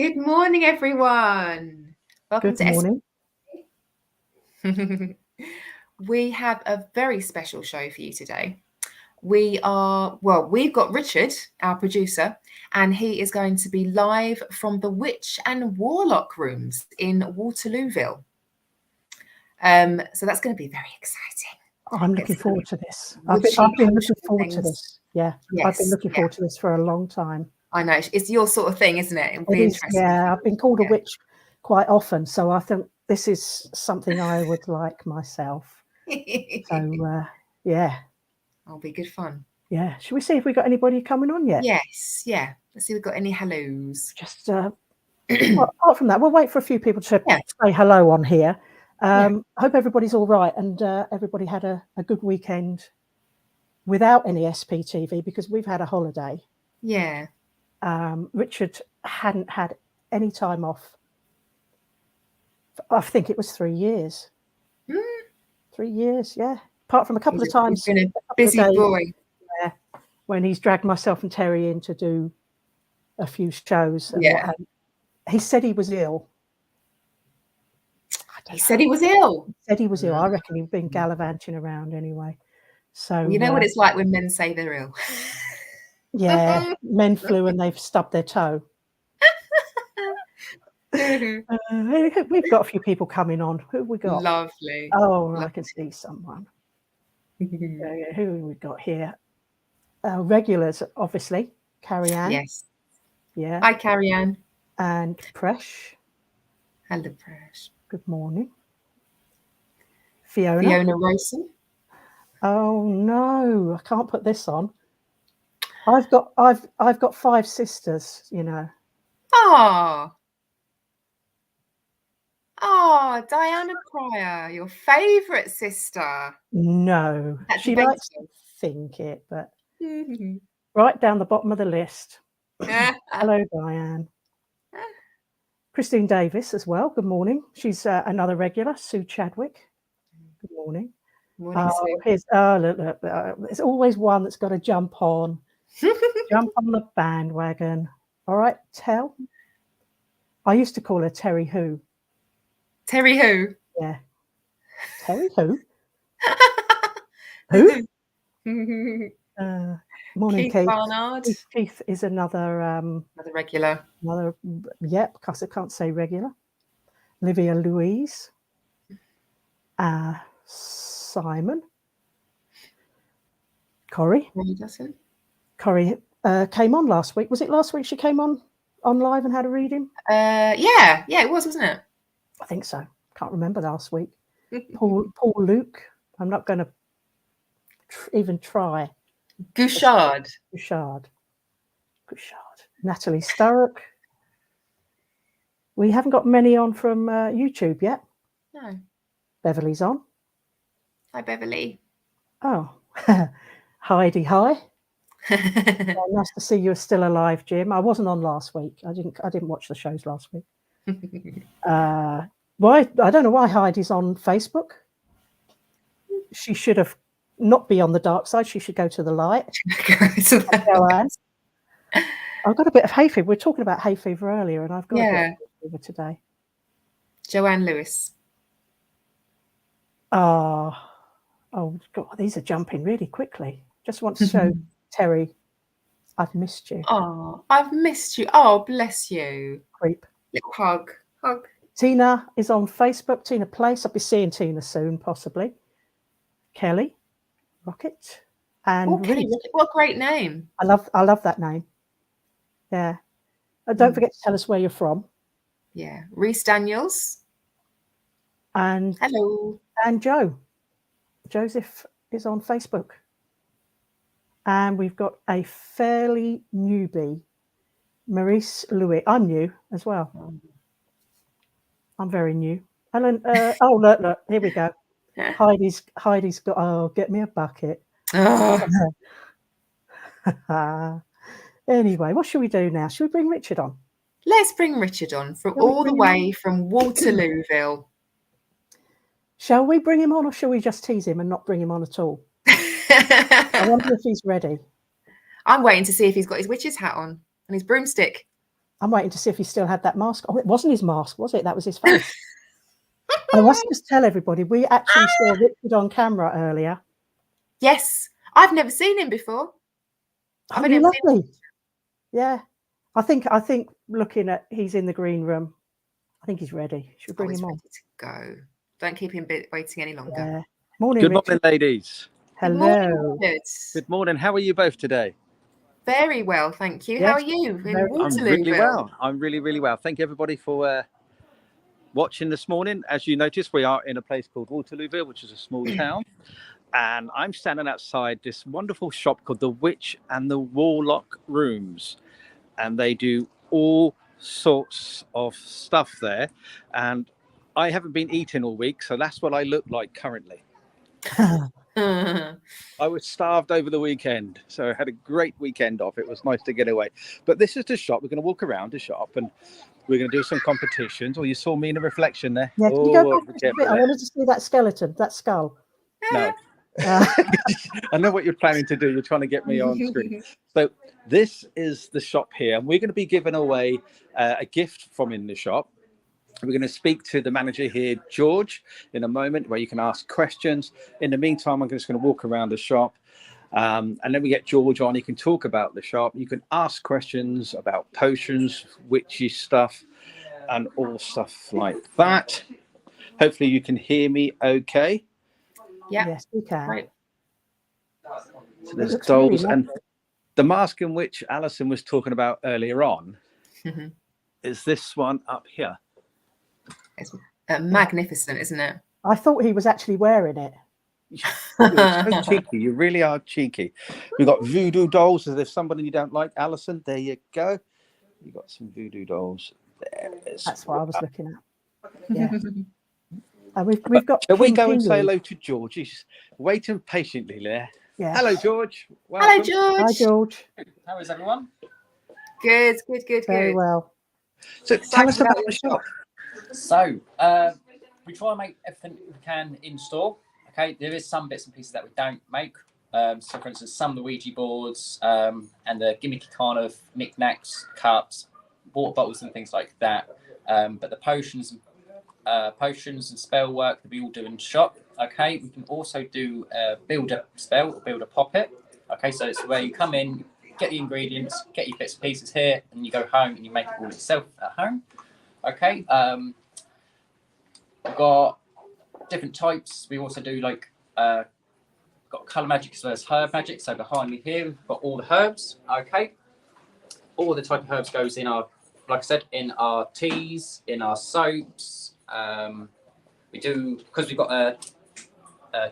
Good morning, everyone. Welcome Good morning. We have a very special show for you today. We've got Richard, our producer, and he is going to be live from the Witch and Warlock rooms in Waterlooville. So that's going to be very exciting. I'm looking forward to this. I've been looking forward to this. Yeah, yes, I've been looking forward to this for a long time. I know. It's your sort of thing, isn't it? It is, yeah, I've been called a witch quite often, so I think this is something I would like myself. So, yeah. It'll be good fun. Yeah. Should we see if we got anybody coming on yet? Yes. Yeah. Let's see if we've got any hellos. Just, well, apart from that, we'll wait for a few people to say hello on here. I hope everybody's all right and everybody had a good weekend without any SPtv because we've had a holiday. Yeah. Richard hadn't had any time off. I think it was 3 years. 3 years, yeah. Apart from a couple of times. He's been a busy boy. Yeah, when he's dragged myself and Terry in to do a few shows. And what have you. He said he was ill. He said he was ill. He said he was ill. I reckon he'd been gallivanting around anyway. So you know what it's like when men say they're ill. Yeah, men flew and they've stubbed their toe. We've got a few people coming on. Who have we got? Lovely. Oh, Lovely. I can see someone. Who have we got here? Regulars, obviously. Carrie Ann. Yes. Yeah. Hi, Carrie Ann. And Presh. Hello, Presh. Good morning. Fiona. Fiona Rosen. Oh no, I can't put this on. I've got 5 sisters, you know. Oh, Diana Pryor, your favourite sister. No, she likes to think it, but right down the bottom of the list. Hello, Diane. Christine Davis as well. Good morning. She's another regular. Sue Chadwick. Good morning. Morning, Sue. Look. There's always one that's got to jump on. Jump on the bandwagon. All right, Tell. I used to call her Terry Who. Terry Who? Yeah. Terry Who? Who? Morning, Keith. Barnard. Keith is another regular. Because I can't say regular. Olivia Louise. Simon. Corrie. Corrie came on last week. Was it last week she came on live and had a reading? Yeah, it was, wasn't it? I think so. Can't remember last week. Paul Luke. I'm not going to even try. Gouchard. Natalie Sturrock. We haven't got many on from YouTube yet. No. Beverly's on. Hi, Beverly. Oh, Heidi, hi. Nice to see you're still alive, Jim. I wasn't on last week. I didn't watch the shows last week. Why? I don't know why Heidi's on Facebook. She should have not be on the dark side. She should go to the light. I've got a bit of hay fever. We were talking about hay fever earlier, and I've got a bit of hay fever today. Joanne Lewis. Oh, God, these are jumping really quickly. Just want to show Terry, I've missed you. Oh, I've missed you. Oh, bless you. Creep. Little hug. Tina is on Facebook. Tina Place. I'll be seeing Tina soon, possibly. Kelly Rocket. And Kelly Rocket. What a great name. I love that name. Yeah. Don't forget to tell us where you're from. Yeah. Reese Daniels. And hello. And Joseph is on Facebook. And we've got a fairly newbie, Maurice Louis. I'm new as well. I'm very new. Ellen, look, here we go. Heidi's got, get me a bucket. Anyway, what should we do now? Should we bring Richard on? Let's bring Richard on all the way from Waterlooville. Shall we bring him on or shall we just tease him and not bring him on at all? I wonder if he's ready. I'm waiting to see if he's got his witch's hat on and his broomstick. I'm waiting to see if he still had that mask. Oh, it wasn't his mask, was it? That was his face. I must just tell everybody, we actually saw Richard on camera earlier. Yes, I've never seen him before. Oh, you lovely. Yeah. I think looking at, he's in the green room. I think he's ready. Should we bring him on? Ready to go. Don't keep him waiting any longer. Yeah. Morning, Good Richard. morning, ladies. Hello. Good morning, Richard. Good morning. How are you both today? Very well, thank you. Yes, How are you in I'm Waterlooville? really well. I'm really, really well. Thank you, everybody, for watching this morning. As you notice, we are in a place called Waterlooville, which is a small town. And I'm standing outside this wonderful shop called the Witch and the Warlock Rooms. And they do all sorts of stuff there. And I haven't been eating all week, so that's what I look like currently. I was starved over the weekend, so I had a great weekend off. It was nice to get away. But this is the shop. We're going to walk around the shop and we're going to do some competitions. Oh, you saw me in a reflection there. Yeah, oh, you go back a bit. I wanted to see that skeleton, that skull. No. I know what you're planning to do. You're trying to get me on screen. So this is the shop here, and we're going to be giving away a gift from in the shop. We're going to speak to the manager here, George, in a moment, where you can ask questions. In the meantime, I'm just going to walk around the shop, and then we get George on. He can talk about the shop. You can ask questions about potions, witchy stuff, and all stuff like that. Hopefully you can hear me okay. Yeah. Yes, we can. Right. So there's dolls, and the mask in which Alison was talking about earlier on is this one up here. It's magnificent, isn't it? I thought he was actually wearing it. You're so cheeky. You really are cheeky. We've got voodoo dolls. Is there somebody you don't like, Alison? There you go. You got some voodoo dolls. That's what I was looking at. Yeah. And we've got. Shall we go and say hello to George? He's waiting patiently there. Yeah. Hello, George. Welcome. Hello, George. Hi, George. How is everyone? Good. Very well. So tell us about the shop. So we try and make everything we can in store. Okay, there is some bits and pieces that we don't make. So, for instance, some of the Ouija boards and the gimmicky kind of knickknacks, cups, water bottles, and things like that. But the potions and spell work that we all do in the shop. Okay, we can also do a build a spell or build a poppet. Okay, so it's where you come in, get the ingredients, get your bits and pieces here, and you go home and you make it all yourself at home. Okay, we've got different types. We also do got colour magic as well as herb magic. So behind me here, we've got all the herbs. Okay, all the type of herbs goes in our, like I said, in our teas, in our soaps. We do, because we've got a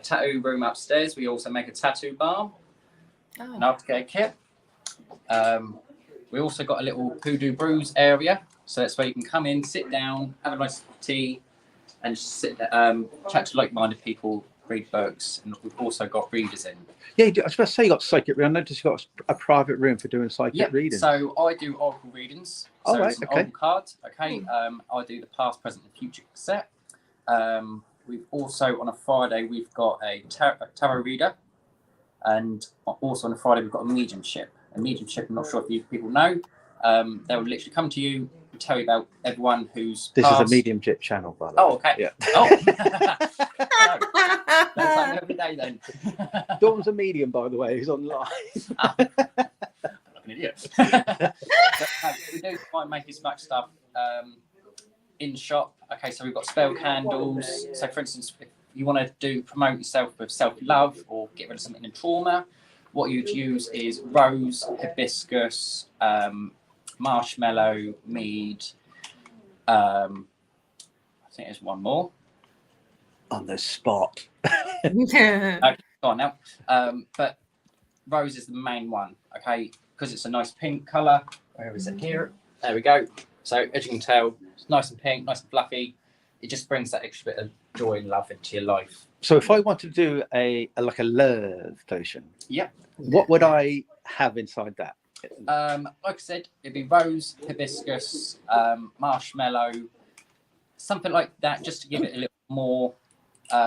tattoo room upstairs. We also make a tattoo balm, an aftercare kit. We also got a little hoodoo brews area. So that's where you can come in, sit down, have a nice tea, and just sit there, chat to like-minded people, read books, and we've also got readers in. Yeah, I was about to say you got psychic reading. I noticed you got a private room for doing psychic reading. So I do oracle readings. Oh, so right, it's an okay. oracle card. Okay, I do the past, present, and future set. We've also, on a Friday, we've got a tarot reader, and also on a Friday we've got a mediumship. A mediumship, I'm not sure if you people know. They will literally come to you and tell you about everyone who's This passed. is a mediumship channel, by the way. Oh, okay. Yeah. Oh. That's like every day then. Dawn's a medium, by the way, who's on live. I'm an idiot. We do try and make as much stuff in shop. Okay, so we've got spell candles. So, for instance, if you want to promote yourself with self-love or get rid of something in trauma, what you'd use is rose, hibiscus, marshmallow, mead. I think there's one more. On the spot. Okay, go on now. But rose is the main one, okay, because it's a nice pink colour. Where is it here? There we go. So as you can tell, it's nice and pink, nice and fluffy. It just brings that extra bit of joy and love into your life. So if I want to do a love potion, what would I have inside that? Like I said, it'd be rose, hibiscus, marshmallow, something like that, just to give it a little more.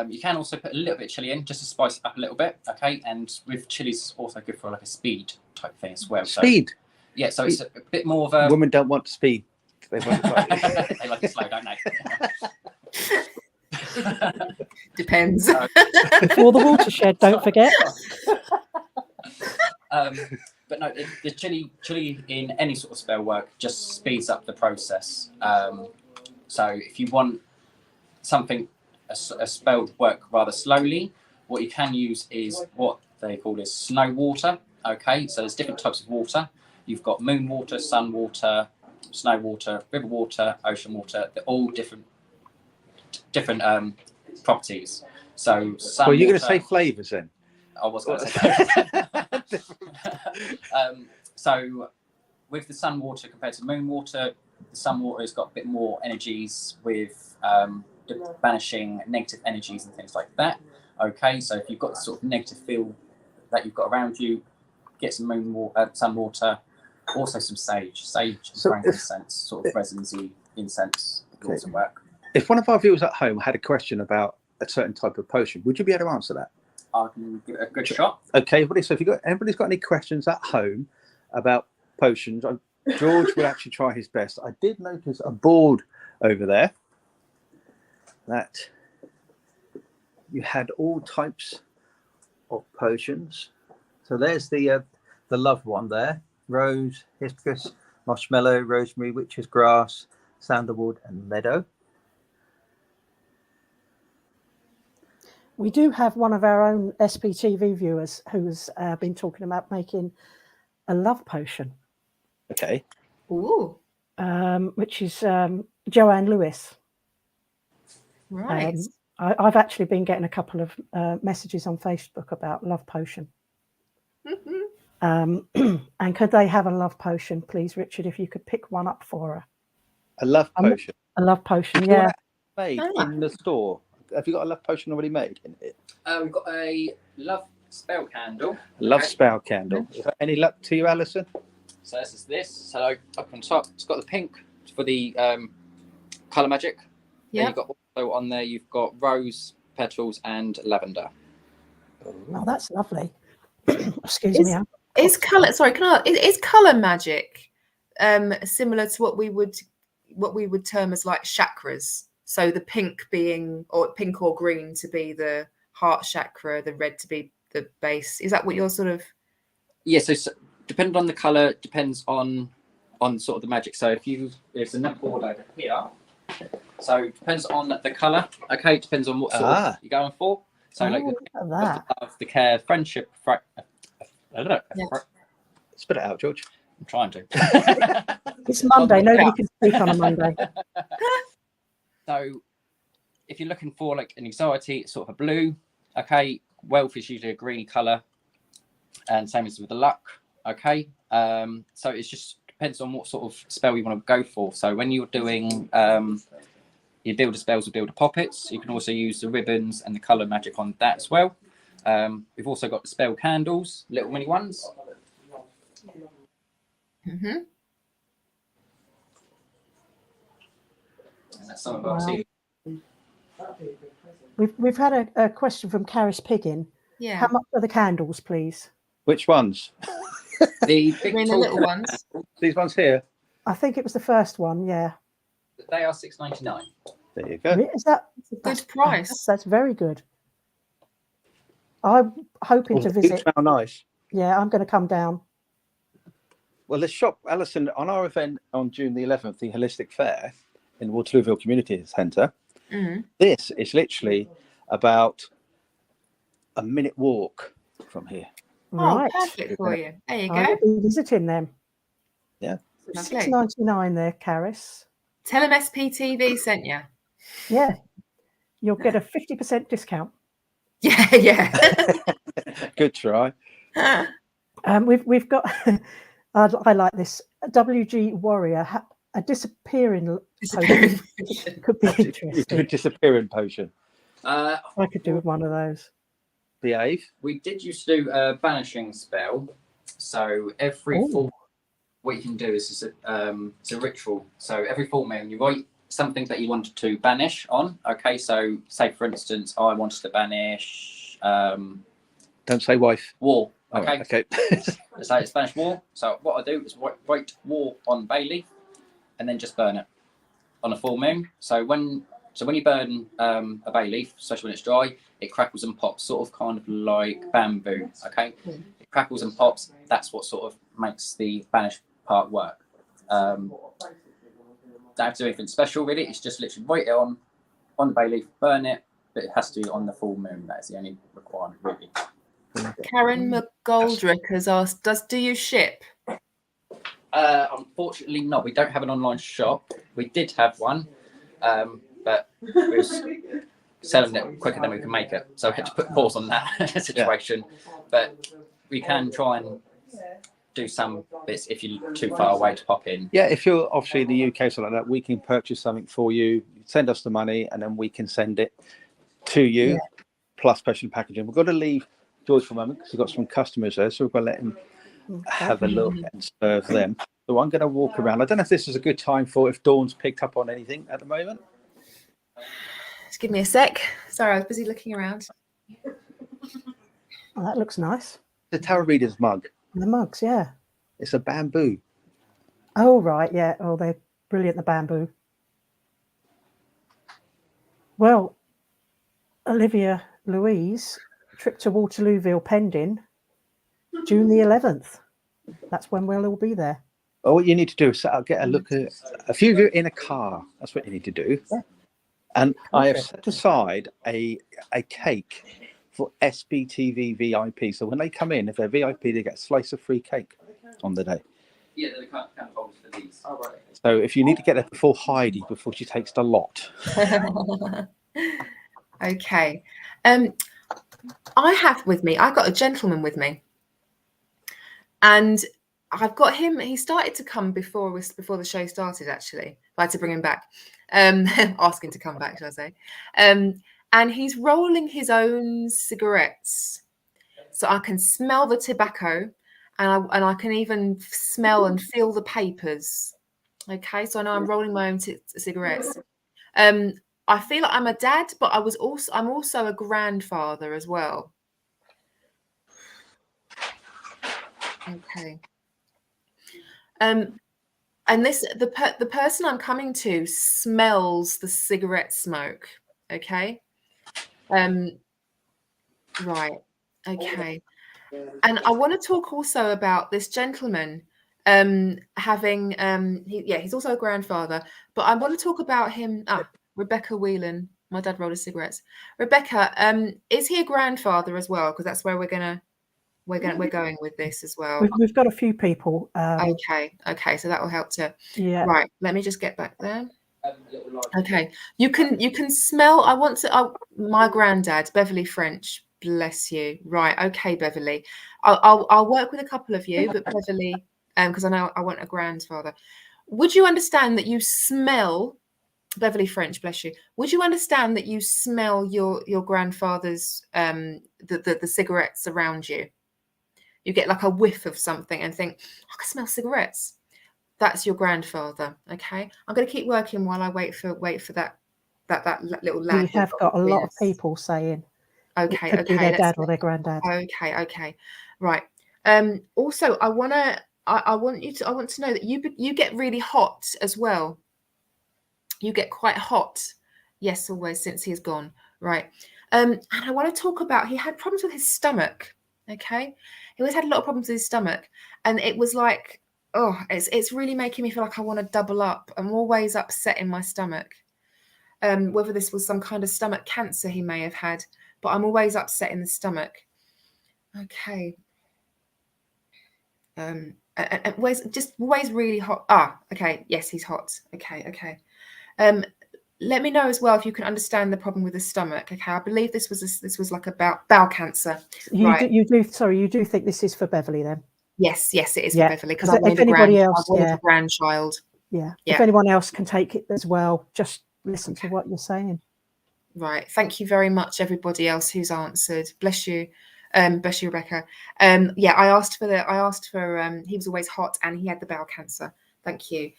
You can also put a little bit of chili in, just to spice it up a little bit, okay? And with chili's also good for like a speed type thing as well. Speed? So, Yeah, so it's a bit more of a... Women don't want speed. They want They like it slow, don't they? Depends. For the watershed, don't forget. But no, the chili in any sort of spell work just speeds up the process. So if you want something, a spell to work rather slowly, what you can use is what they call is snow water. Okay, so there's different types of water. You've got moon water, sun water, snow water, river water, ocean water. They're all different properties. So sun Well, you're going water, to say flavours then? I was going to say that. So with the sun water compared to moon water, the sun water has got a bit more energies with banishing negative energies and things like that. Okay, so if you've got the sort of negative feel that you've got around you, get some moon water, sun water, also some sage and frankincense, sort of resinsy incense can also work. If one of our viewers at home had a question about a certain type of potion, would you be able to answer that? I can give it a good shot. Okay, everybody. So if anybody's got any questions at home about potions, George will actually try his best. I did notice a board over there that you had all types of potions. So there's the love one there: rose, hibiscus, marshmallow, rosemary, witch's grass, sandalwood, and meadow. We do have one of our own SPtv viewers who's been talking about making a love potion. Okay. Ooh. Which is Joanne Lewis. Right. I've actually been getting a couple of messages on Facebook about love potion. And could they have a love potion, please, Richard, if you could pick one up for her? A love potion? A love potion, yeah. Made in the store. Have you got a love potion already made in it? We've got a love spell candle. Love spell candle. Any luck to you, Alison? So this is this. So up on top, it's got the pink for the colour magic. Yeah. You've got also on there, you've got rose petals and lavender. Oh, that's lovely. Excuse me. Is colour? Sorry, is colour magic similar to what we would term as like chakras? So the pink being, or pink or green to be the heart chakra, the red to be the base. Is that what you're sort of? Yeah. So depending on the colour, depends on sort of the magic. So there's another board over here. So it depends on the colour. Okay, it depends on what sort of you're going for. So like the love, the care, friendship. I don't know. Yeah. Spit it out, George. I'm trying to. It's Monday. Nobody can speak on a Monday. So if you're looking for like an anxiety, it's sort of a blue. Okay, wealth is usually a greeny colour, and same as with the luck. Okay, so it just depends on what sort of spell you want to go for. So when you're doing your builder spells or builder poppets, you can also use the ribbons and the colour magic on that as well. We've also got the spell candles, little mini ones. Mm-hmm. And that's some of our seeds. We've had a question from Caris Piggin. Yeah. How much are the candles, please? Which ones? The big The little ones. These ones here. I think it was the first one. Yeah. They are $6.99. There you go. Is that It's a good price. That's very good. I'm hoping to visit. They smell nice. Yeah, I'm going to come down. Well, the shop, Alison, on our event on June the 11th, the Holistic Fair in Waterlooville Community Centre, this is literally about a minute walk from here. Right. Oh, perfect for you. There you I'll go. be visiting them. Yeah. Lovely. $6.99 there, Caris. Tell them SPtv sent you. Yeah. You'll get a 50% discount. Yeah, yeah. Good try. We've got, I like this, WG Warrior, a disappearing potion. Could be interesting. Good disappearing potion. I could do with one of those. Behave. We did used to do a banishing spell. So every full, what you can do is it's a ritual. So every full moon, you write something that you wanted to banish on. Okay, so say for instance, I wanted to banish. Don't say wife. War. Okay. Okay. So it's Spanish War. So what I do is write war on bay leaf, and then just burn it on a full moon. So when you burn a bay leaf, especially when it's dry, it crackles and pops, sort of kind of like bamboo. Okay, it crackles and pops. That's what sort of makes the Spanish part work. Don't have to do anything special really. It's just literally write it on the bay leaf, burn it, but it has to be on the full moon. That's the only requirement really. Karen McGoldrick has asked, do you ship? Unfortunately not. We don't have an online shop. We did have one, but we were selling it quicker than we could make it. So we had to put pause on that situation. Yeah. But we can try and do some bits if you're too far away to pop in. Yeah, if you're obviously in the UK, something like that, we can purchase something for you, send us the money, and then we can send it to you, plus special packaging. We've got to leave George for a moment because we've got some customers there, so we've got to let him have a look and serve them. So I'm going to walk around. I don't know if this is a good time for if Dawn's picked up on anything at the moment. Just give me a sec. Sorry, I was busy looking around. Oh, that looks nice. The Tarot Reader's mug. The mugs, yeah. It's a bamboo. Oh, right, yeah. Oh, they're brilliant, the bamboo. Well, Olivia Louise, trip to Waterlooville pending, June the 11th. That's when we'll all be there. Oh, what you need to do is get a look at a few of you in a car. That's what you need to do. Yeah. And I have set aside a cake for SPtv VIP. So when they come in, if they're VIP, they get a slice of free cake on the day. Yeah, they can't hold for these. Oh, right. So if you need to get there before Heidi, before she takes the lot. Okay. I have with me, I've got a gentleman with me. And I've got him, he started to come before the show started, actually. I had to bring him back. Asking to come back, shall I say. And he's rolling his own cigarettes. So I can smell the tobacco and I can even smell and feel the papers. Okay, so I know I'm rolling my own cigarettes. I feel like I'm a dad, but I'm also a grandfather as well. Okay. And the person I'm coming to smells the cigarette smoke. Okay. Right. Okay. And I want to talk also about this gentleman having he's also a grandfather, but I want to talk about him. Rebecca Whelan. My dad rolled his cigarettes. Rebecca, is he a grandfather as well? Because that's where we're going with this as well. We've got a few people. Okay, so that will help to. Yeah. Right. Let me just get back there. Okay. You can smell. My granddad, Beverly French. Bless you. Right. Okay, Beverly. I'll work with a couple of you, but Beverly, because I know I want a grandfather. Would you understand that you smell, Beverly French? Bless you. Would you understand that you smell your grandfather's the cigarettes around you? You get like a whiff of something and think, I can smell cigarettes. That's your grandfather. Okay. I'm going to keep working while I wait for that little lad. We have got a lot of people saying. Okay. It could be their dad or their granddad. Okay. Right. Also, I want to know that you get really hot as well. You get quite hot. Yes, always since he's gone. Right. And I want to talk about, he had problems with his stomach. Okay. He always had a lot of problems with his stomach. And it was like, oh, it's really making me feel like I want to double up. I'm always upset in my stomach. Whether this was some kind of stomach cancer he may have had, but I'm always upset in the stomach. Okay. And always really hot. Okay. Yes, he's hot. Okay. Let me know as well if you can understand the problem with the stomach. Okay. I believe this was like about bowel cancer. You do think this is for Beverly then? Yes, it is for Beverly because I if anybody else, I wanted a grandchild. Yeah. If anyone else can take it as well, just listen to what you're saying. Right. Thank you very much, everybody else who's answered. Bless you. Bless you, Rebecca. I asked for he was always hot and he had the bowel cancer. Thank you.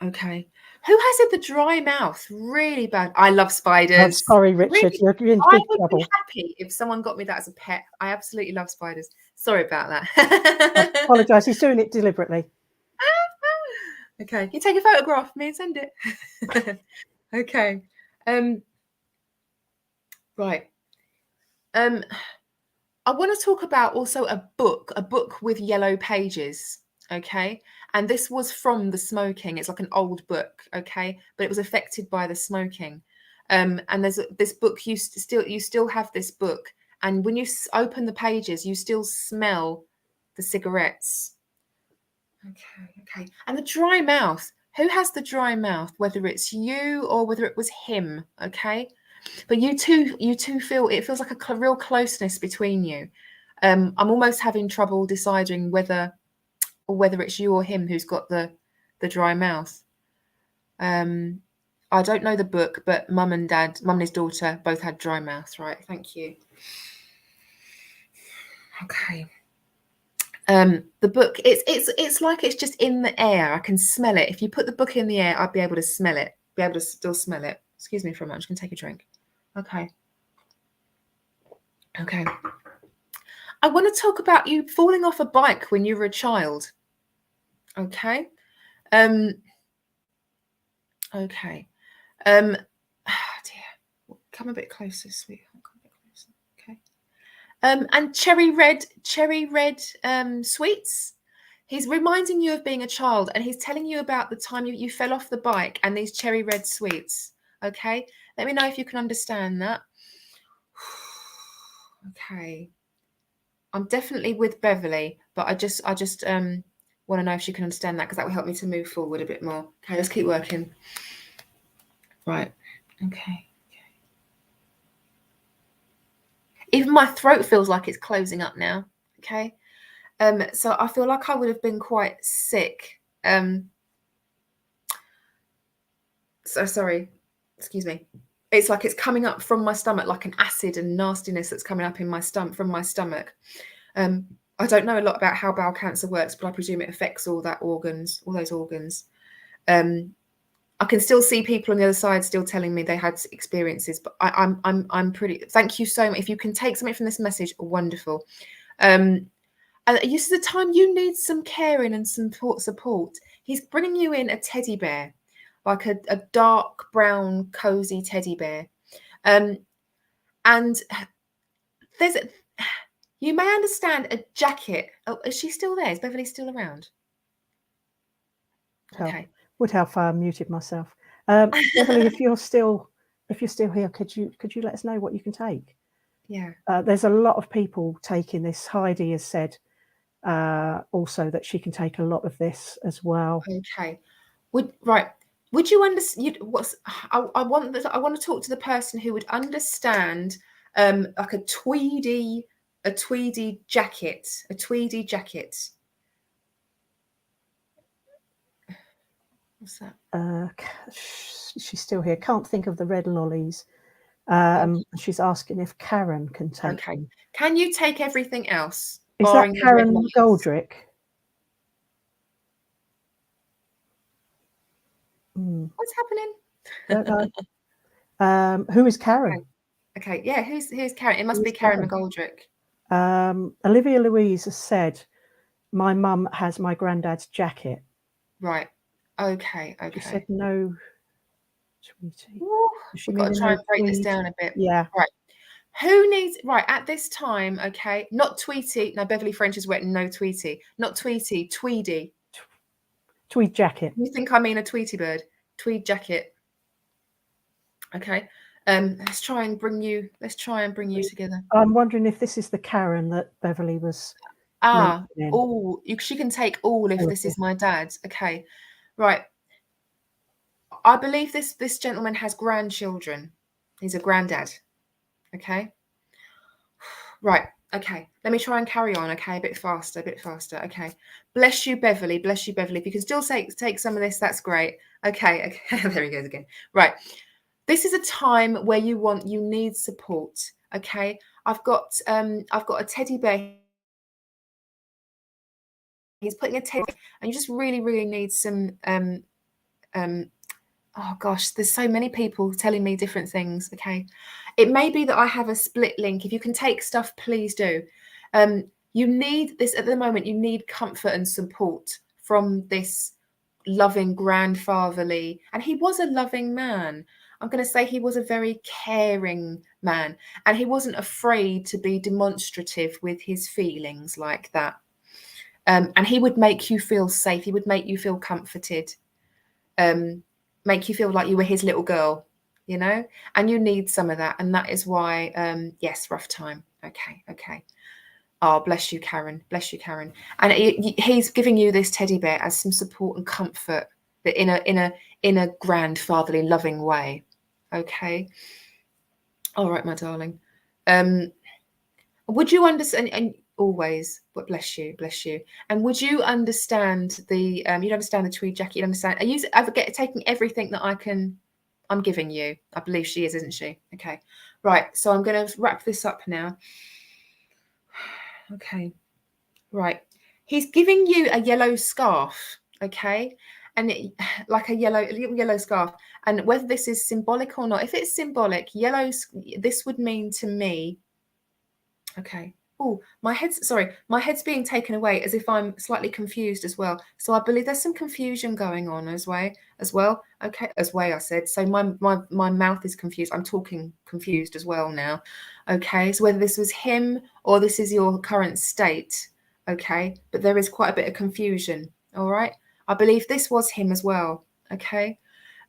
Okay. Who has the dry mouth? Really bad. I love spiders. I'm sorry, Richard. Really? You're in I big would trouble. be happy if someone got me that as a pet. I absolutely love spiders. Sorry about I that. apologise. He's doing it deliberately. Okay, you take a photograph of me and send it. Okay. Right. I want to talk about also a book with yellow pages. Okay. And this was from the smoking. It's like an old book. Okay. But it was affected by the smoking. And there's this book, you still have this book. And when you open the pages, you still smell the cigarettes. Okay. And the dry mouth. Who has the dry mouth? Whether it's you or whether it was him. Okay. But you two feel, it feels like a real closeness between you. I'm almost having trouble deciding whether it's you or him who's got the dry mouth. I don't know the book, but mum and his daughter both had dry mouth, right? Thank you. Okay. The book, it's like it's just in the air. I can smell it. If you put the book in the air, I'd be able to smell it. Be able to still smell it. Excuse me for a moment. I'm just gonna take a drink. Okay. Okay. I want to talk about you falling off a bike when you were a child. Okay. Okay. Oh dear. Come a bit closer, sweetheart. Come a bit closer. Okay. And cherry red sweets. He's reminding you of being a child, and he's telling you about the time you fell off the bike and these cherry red sweets. Okay. Let me know if you can understand that. Okay. I'm definitely with Beverly, but I just want to know if she can understand that, because that will help me to move forward a bit more. Okay, let's keep working. Right. Okay. Even my throat feels like it's closing up now. Okay. So I feel like I would have been quite sick. So sorry. Excuse me. It's like it's coming up from my stomach, like an acid and nastiness that's coming up in my stomach, from my stomach. I don't know a lot about how bowel cancer works, but I presume it affects all those organs. I can still see people on the other side still telling me they had experiences, but I'm pretty. Thank you so much. If you can take something from this message, wonderful. And this is the time you need some caring and some support. He's bringing you in a teddy bear, like a dark brown cozy teddy bear, and there's. You may understand a jacket. Oh, is she still there? Is Beverly still around? Okay. Would help if I muted myself. Beverly, if you're still here, could you let us know what you can take? Yeah. There's a lot of people taking this. Heidi has said also that she can take a lot of this as well. Okay. Would you understand? I want to talk to the person who would understand, like a tweedy jacket, What's that? She's still here. Can't think of the red lollies. She's asking if Karen can take them. Can you take everything else? Is that Karen McGoldrick? What's happening? Don't know. Who is Karen? Okay, yeah, who's Karen? It must be Karen McGoldrick. Olivia Louise has said, my mum has my granddad's jacket. Right. Okay. She said no, Tweety. We've got to try and break this down a bit. Yeah. Right. Who needs, right, at this time, okay, not Tweety. No, Beverly French is wet, no Tweety. Not Tweety, Tweedy. Tweed jacket. You think I mean a Tweety bird? Tweed jacket. Okay. Let's try and bring you together. I'm wondering if this is the Karen that Beverly was mentioning. Oh, she can take all if this is my dad. Okay. Right. I believe this gentleman has grandchildren. He's a granddad. Okay. Right. Okay. Let me try and carry on. Okay. A bit faster. Okay. Bless you, Beverly. If you can still take some of this, that's great. Okay. There he goes again. Right. This is a time where you need support. Okay. I've got a teddy bear. He's putting a teddy, and you just really, really need some Oh gosh, there's so many people telling me different things. Okay, it may be that I have a split link. If you can take stuff, please do. You need this at the moment. You need comfort and support from this loving grandfatherly, and he was a loving man. I'm going to say he was a very caring man, and he wasn't afraid to be demonstrative with his feelings like that. And he would make you feel safe. He would make you feel comforted. Make you feel like you were his little girl, you know, and you need some of that. And that is why, yes, rough time. Okay. Oh, bless you, Karen. Bless you, Karen. And he's giving you this teddy bear as some support and comfort, but in a grandfatherly, loving way. Okay. All right, my darling. Would you understand? And always, but bless you. And would you understand the? You'd understand the tweed jacket. You'd understand. Are you taking everything that I'm giving you? I believe she is, isn't she? Okay. Right. So I'm going to wrap this up now. Okay. Right. He's giving you a yellow scarf. Okay. And like a little yellow scarf. And whether this is symbolic or not, if it's symbolic, this would mean to me. Okay. Oh, my head's being taken away as if I'm slightly confused as well. So I believe there's some confusion going on as well. Okay, I said. So my mouth is confused. I'm talking confused as well now. Okay, so whether this was him or this is your current state, okay, but there is quite a bit of confusion. All right. I believe this was him as well. Okay.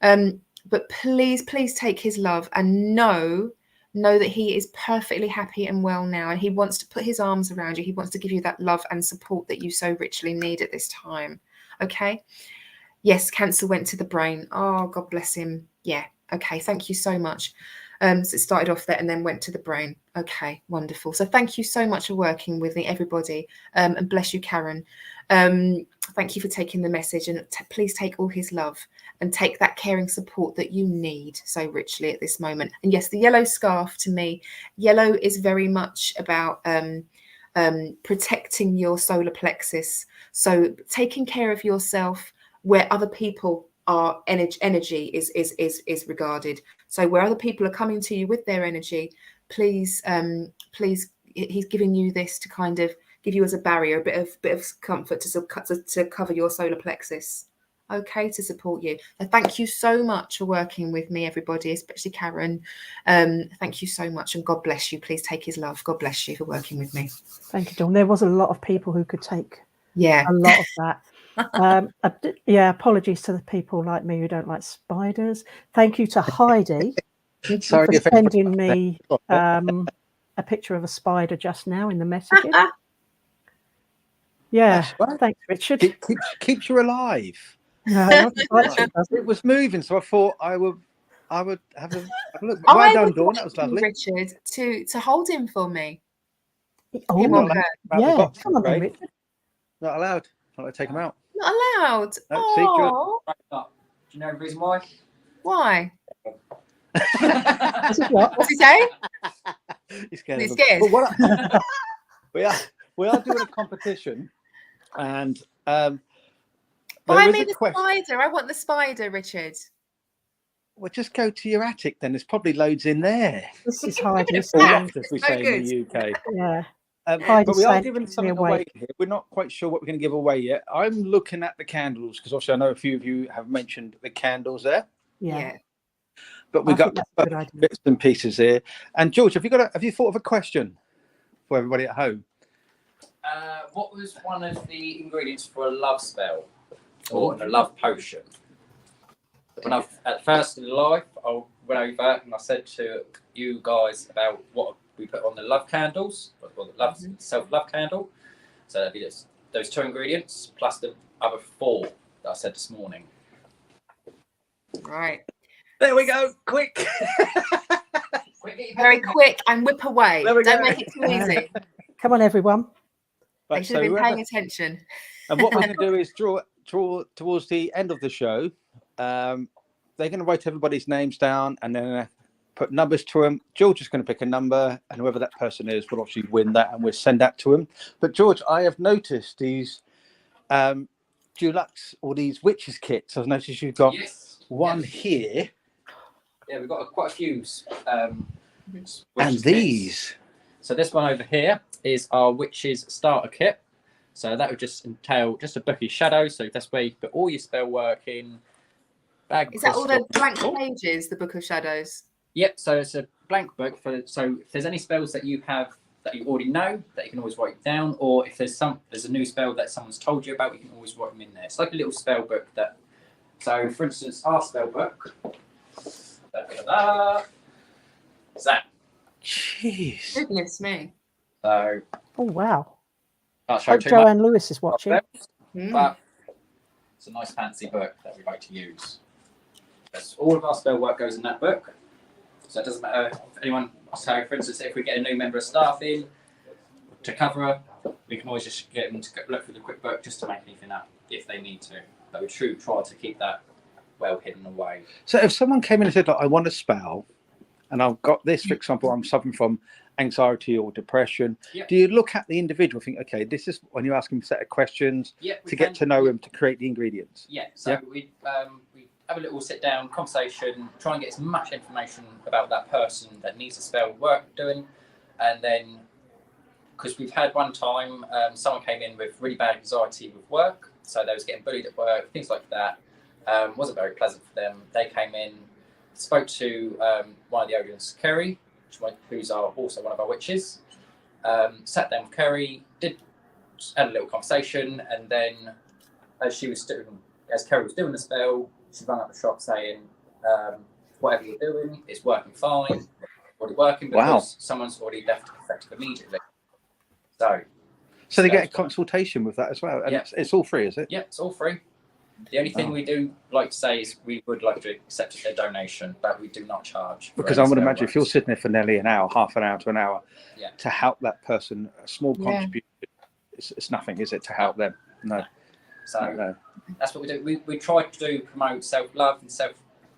But please take his love and know that he is perfectly happy and well now, and he wants to put his arms around you. He wants to give you that love and support that you so richly need at this time. Okay. Yes, cancer went to the brain. Oh, God bless him. Yeah. Okay. Thank you so much. So it started off there and then went to the brain. Okay, wonderful. So thank you so much for working with me, everybody. And bless you, Karen. Thank you for taking the message, and please take all his love and take that caring support that you need so richly at this moment. And yes, the yellow scarf, to me, yellow is very much about protecting your solar plexus. So taking care of yourself where other people are energy is regarded. So where other people are coming to you with their energy, please, he's giving you this to kind of give you as a barrier, a bit of comfort to cover your solar plexus. Okay, to support you. So thank you so much for working with me, everybody, especially Karen. Thank you so much, and God bless you. Please take his love. God bless you for working with me. Thank you, Dawn. There was a lot of people who could take a lot of that. Apologies to the people like me who don't like spiders. Thank you to Heidi for sending me a picture of a spider just now in the messages. Yeah, right. Thanks, Richard. Keeps you alive. No, it was moving, so I thought I would have a look. Well done, Dawn. That was lovely, Richard. To hold him for me. Oh, yeah. Come on, then, Richard. Not allowed. I'll take him out. Not allowed. Oh. Do you know the reason why? Why? What? What's he say? He's scared. He's scared. But we are doing a competition, and buy me the spider. I want the spider, Richard. Well, just go to your attic then. There's probably loads in there. This is Heidi. As we say in the UK. Yeah. But we are giving something away here. We're not quite sure what we're going to give away yet. I'm looking at the candles because obviously I know a few of you have mentioned the candles there. Yeah. But we've got bits and pieces here. And George, have you thought of a question for everybody at home? What was one of the ingredients for a love spell or a love potion? When at first in life, I went over and I said to you guys about what we put on the love candles, or the self-love candle. So that'd be those 2 ingredients plus the other 4 that I said this morning. Right. There we go. Quick. Very quick and whip away. Don't make it too easy. Come on, everyone. Right, they should have been paying attention. And what we're going to do is draw towards the end of the show. They're going to write everybody's names down and then put numbers to them. George is going to pick a number, and whoever that person is will obviously win that, and we'll send that to him. But George, I have noticed these deluxe or these witches kits. I've noticed you've got one here. Yeah, we've got quite a few. And witches these. kits. So this one over here is our witches starter kit. So that would just entail just a book of shadows. So that's where you put all your spell work in. Is that all the blank pages, the Book of Shadows? Yep. So it's a blank book. So if there's any spells that you have that you already know, that you can always write down, or if there's a new spell that someone's told you about, you can always write them in there. It's like a little spell book that. So for instance, our spell book. Is that? Jeez. Goodness me. So. Oh wow. Can't show Hope too much. Joanne Lewis is watching. But it's a nice fancy book that we like to use. All of our spell work goes in that book. So it doesn't matter if anyone, so for instance, if we get a new member of staff in to cover her, we can always just get them to look through the quick book just to make anything up if they need to. But we try to keep that well hidden away. So if someone came in and said, I want a spell, and I've got this, for example, I'm suffering from anxiety or depression, do you look at the individual, think, okay, this is when you ask them a set of questions to get to know him, to create the ingredients? So we have a little sit down conversation, try and get as much information about that person that needs a spell work doing. And then, because we've had one time, someone came in with really bad anxiety with work. So they was getting bullied at work, things like that. Wasn't very pleasant for them. They came in, spoke to one of the audience, Quarry, who's also one of our witches. Sat down with Quarry, had a little conversation, and then as Quarry was doing the spell, she rang up the shop saying, whatever you're doing is working fine, already working, because someone's already left effective immediately. So they get a consultation with that as well, and it's all free, is it? Yeah, it's all free. The only thing we do like to say is we would like to accept a donation, but we do not charge. Because I would imagine if you're sitting there for nearly an hour, half an hour to an hour, to help that person, a small contribution, it's nothing, is it, to help them? No. So that's what we do. We try to promote self-love and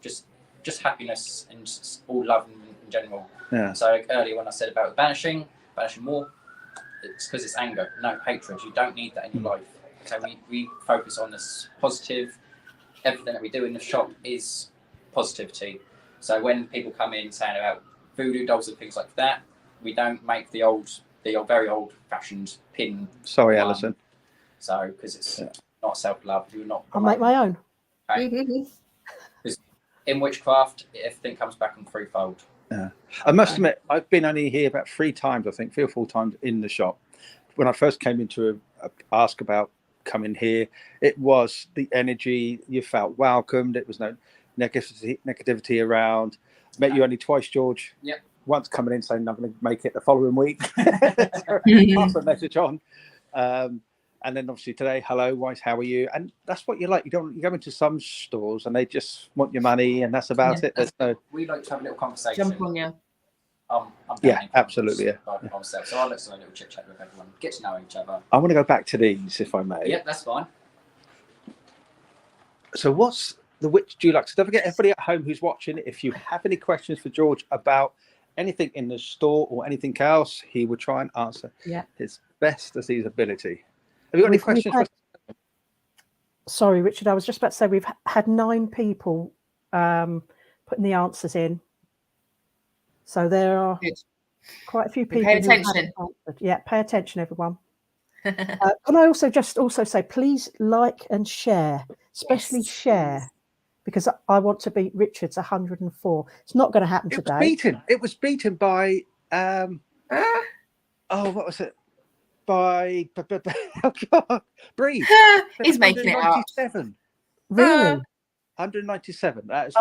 just happiness and just all love in general. Yeah. So earlier when I said about banishing more, it's because it's anger, no hatred. You don't need that in your life. So we focus on this positive. Everything that we do in the shop is positivity. So when people come in saying about voodoo dolls and things like that, we don't make the very old-fashioned pin. Sorry, Alison. So because it's not self-love, you're not. I'll make my own. Right? Because in witchcraft, everything comes back on threefold. Yeah, I must admit, I've been only here about 3 times, I think, 3 or 4 times in the shop. When I first came in to ask about coming here, it was the energy. You felt welcomed. It was no negativity around. Met you only twice, George. Yep. Once coming in saying I'm going to make it the following week. Pass the message on. And then obviously today, hello, Weiss, how are you? And that's what you like. You go into some stores and they just want your money, and that's about it. There's no. We like to have a little conversation. Jump on you. I'm absolutely. So I like to have a little chit chat with everyone, get to know each other. I want to go back to these, if I may. Yeah, that's fine. So what's the witch do you like? So don't forget, everybody at home who's watching, if you have any questions for George about anything in the store or anything else, he will try and answer his best as his ability. Have you got any questions? Sorry, Richard, I was just about to say we've had 9 people putting the answers in. So there are quite a few people. Pay attention. Yeah, pay attention, everyone. Can I also say, please like and share, especially share, because I want to beat Richard's 104. It's not going to happen today. It was beaten by what was it? By oh God, breathe. He's making it up. Really? 197. That is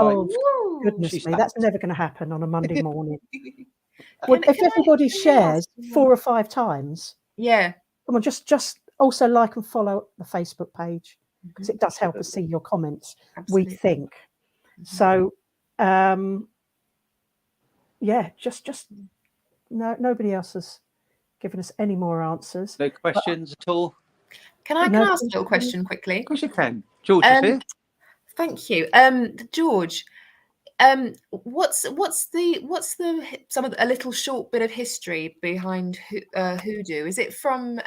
Goodness me, that's never going to happen on a Monday morning. If everybody shares 4 or 5 times, come on, just also like and follow the Facebook page, because it does help us see your comments. Absolutely. We think so. Just nobody else has given us any more answers. No questions at all. Can I ask a little question quickly? Of course you can. George is here. Thank you, George. What's a little short bit of history behind hoodoo? Is it from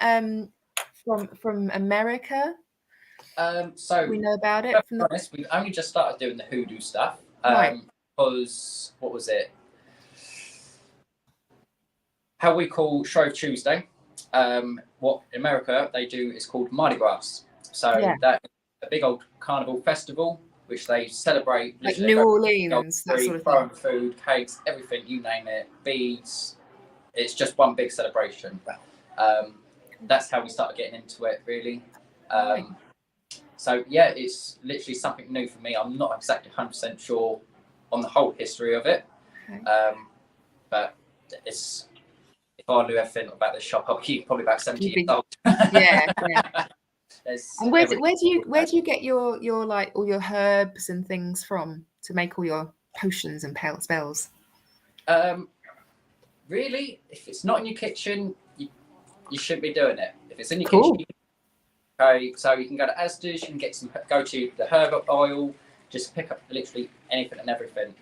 America? So We know about it. to From be honest, we've only just started doing the hoodoo stuff. Right. Because what was it? How we call Shrove Tuesday. What in America they do is called Mardi Gras. So Yeah. that is a big old carnival festival which they celebrate. Like literally New everything, Orleans, that free, sort of throwing thing. food, cakes, everything, you name it, beads. It's just one big celebration. That's how we started getting into it, really. Right. So yeah, it's literally something new for me. I'm not exactly 100% sure on the whole history of it, Okay. but it's. If I knew everything about this shop, I'd be probably about 70 You'd be- years old. Yeah. There's And where everything. do you get your like all your herbs and things from to make all your potions and spells? Really, if it's not in your kitchen, you shouldn't be doing it. If it's in your Cool. kitchen, okay, so you can go to Asda's, you can get go to the herb oil, just pick up literally anything and everything.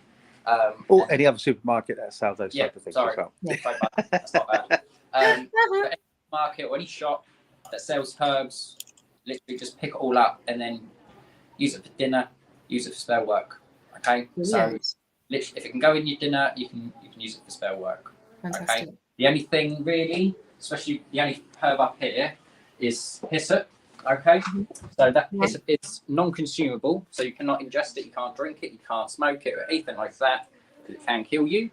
Or any other supermarket that sells those type of things sorry. as well. Yeah. Sorry about that. That's not bad. But any market or any shop that sells herbs, literally just pick it all up and then use it for dinner, use it for spell work. Okay, so Brilliant. literally, if it can go in your dinner, you can use it for spell work. Fantastic. Okay. The only thing really, especially the only herb up here, is hyssop. Okay, so that Right. hyssop is non-consumable, so you cannot ingest it, you can't drink it, you can't smoke it, or anything like that. It can kill you.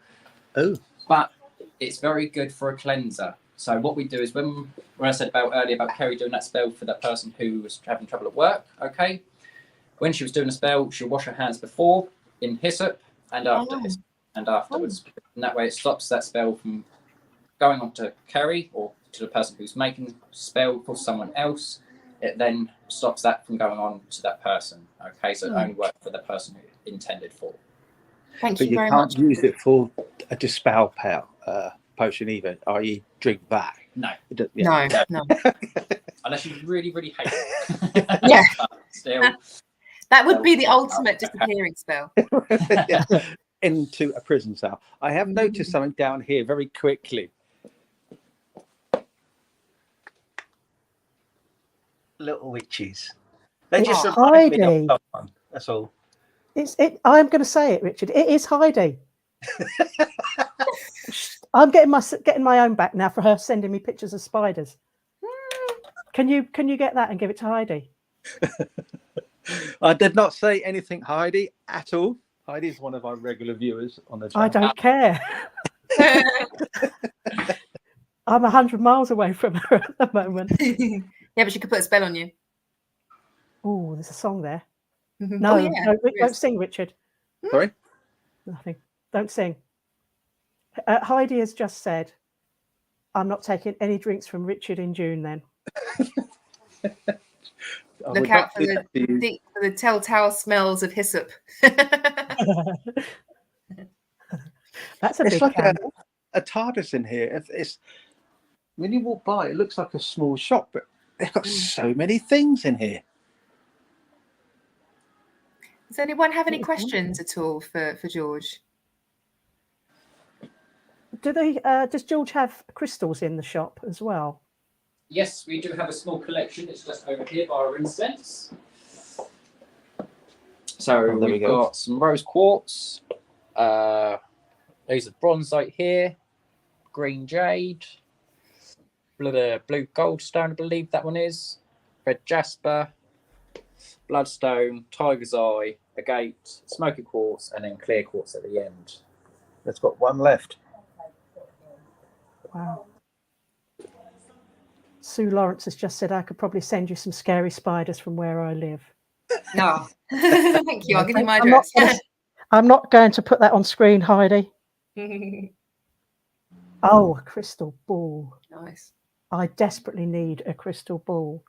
Oh. But it's very good for a cleanser. So what we do is when I said earlier about Kerry doing that spell for that person who was having trouble at work. Okay, when she was doing a spell, she'll wash her hands before in hyssop and after hyssop and afterwards. And that way it stops that spell from going on to Kerry or to the person who's making the spell for someone else. It then stops that from going on to that person. Okay, so it only works for the person who intended for. Thank But you you very can't much. use it for a dispel potion either, i.e. drink that. No. No. Unless you really, really hate it. Yeah. But still. That would be the ultimate disappearing spell. Yeah. Into a prison cell. I have noticed something down here very quickly. Little witches. They It's just remind me Heidi. of someone. That's all. I'm going to say it, Richard. It is Heidi. I'm getting my own back now for her sending me pictures of spiders. Can you get that and give it to Heidi? I did not say anything, Heidi, at all. Heidi's one of our regular viewers on the channel. I don't care. I'm 100 miles away from her at the moment. Yeah, but she could put a spell on you. Oh, there's a song there. No, No, don't sing, Richard. Sorry? Nothing. Don't sing. Heidi has just said, I'm not taking any drinks from Richard in June then. Look out for the telltale smells of hyssop. That's a it's big like candle. a TARDIS in here. It's when you walk by, it looks like a small shop, but they've got so many things in here. Does anyone have any questions at all for George? Does George have crystals in the shop as well? Yes, we do have a small collection. It's just over here by our incense. So we've got some rose quartz. There's a bronzite here. Green jade. Blue goldstone, I believe that one is. Red jasper. Bloodstone. Tiger's eye. Agate. Smoky quartz. And then clear quartz at the end. That's got one left. Wow. Sue Lawrence has just said I could probably send you some scary spiders from where I live. No. Thank you. I'll give you my I'm address. I'm not going to put that on screen, Heidi. Oh, a crystal ball. Nice. I desperately need a crystal ball.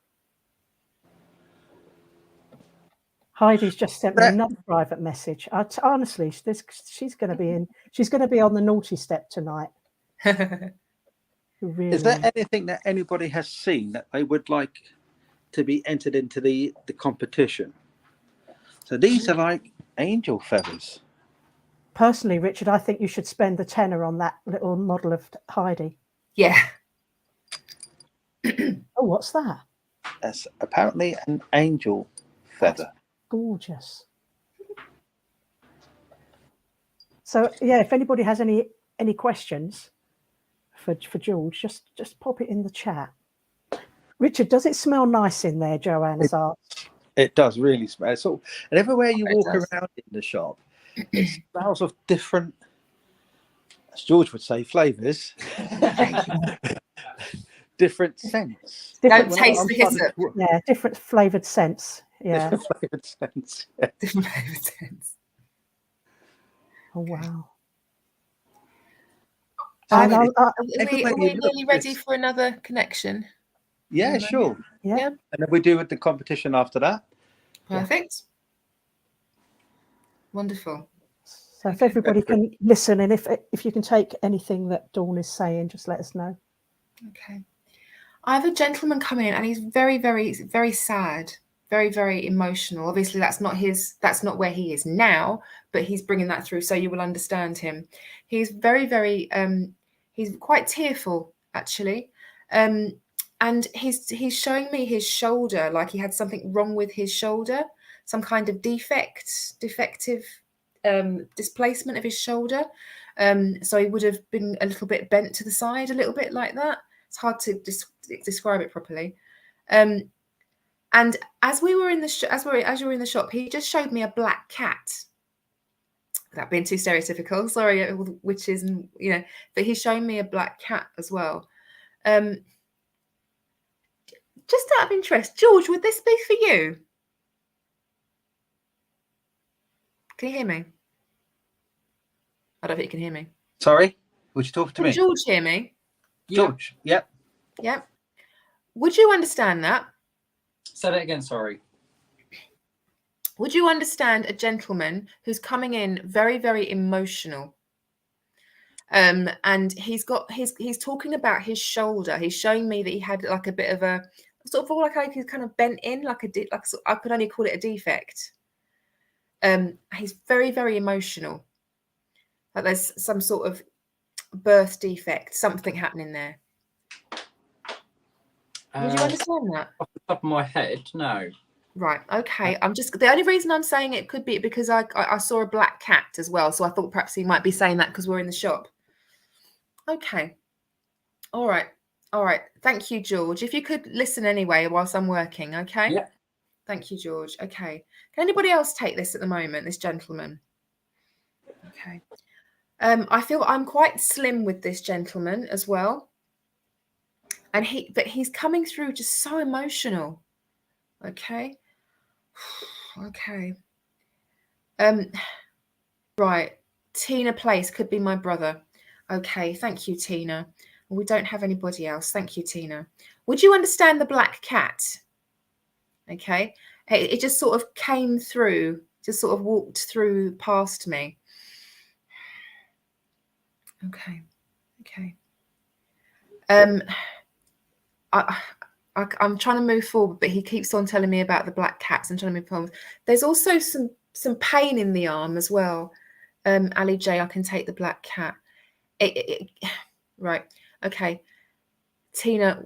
Heidi's just sent me another private message. Honestly, she's going to be on the naughty step tonight. Really. Is there anything that anybody has seen that they would like to be entered into the competition? So these are like angel feathers. Personally, Richard, I think you should spend the tenner on that little model of Heidi. Yeah. Oh, what's that? That's apparently an angel feather. Gorgeous. So yeah, if anybody has any questions for George, just pop it in the chat. Richard, does it smell nice in there? Joanne has asked. It does really smell. So, and everywhere you It walk does. around in the shop, it smells of different, as George would say, flavours. Different scents. Don't Different, taste the hyssop. yeah, different flavoured scents. Yeah. Different flavoured scents. Yeah. Different flavored scents. Oh wow. Are And we, I, are we Everybody nearly look, ready it's- for another connection? Yeah, sure. yeah. And then we do with the competition after that. Perfect. Wonderful. So if everybody can listen, and if you can take anything that Dawn is saying, just let us know. Okay. I have a gentleman come in, and he's very, very, very sad, very, very emotional. Obviously, that's not where he is now, but he's bringing that through, so you will understand him. He's very, very, he's quite tearful, actually, and he's showing me his shoulder, like he had something wrong with his shoulder, some kind of defective displacement of his shoulder. So he would have been a little bit bent to the side, a little bit like that. It's hard to describe it properly. And as we were in the as you were in the shop, he just showed me a black cat. Without being too stereotypical, sorry, witches and but he's showing me a black cat as well. Just out of interest, George, would this be for you? Can you hear me? I don't think you can hear me. Sorry, would you talk to Can me? George hear me? George, yep. Yep. Would you understand that? Say that again, sorry. Would you understand a gentleman who's coming in very, very emotional? And he's talking about his shoulder. He's showing me that he had like a bit of a sort of like he's kind of bent in, like I could only call it a defect. He's very, very emotional. Like there's some sort of birth defect, something happening there. Would you understand that? Off the top of my head, no. Right. Okay. The only reason I'm saying it could be because I saw a black cat as well. So I thought perhaps he might be saying that because we're in the shop. Okay. All right. All right. Thank you, George. If you could listen anyway whilst I'm working. Okay. Yeah. Thank you, George. Okay. Can anybody else take this at the moment, this gentleman? Okay. I feel I'm quite slim with this gentleman as well. And he's coming through just so emotional. Okay. Okay. Right. Tina Place could be my brother. Okay. Thank you, Tina. We don't have anybody else. Thank you, Tina. Would you understand the black cat? Okay. It just sort of came through, just sort of walked through past me. Okay. Okay. I'm trying to move forward, but he keeps on telling me about the black cats. I'm trying to move forward. There's also some pain in the arm as well. Ali J, I can take the black cat. Right. Okay. Tina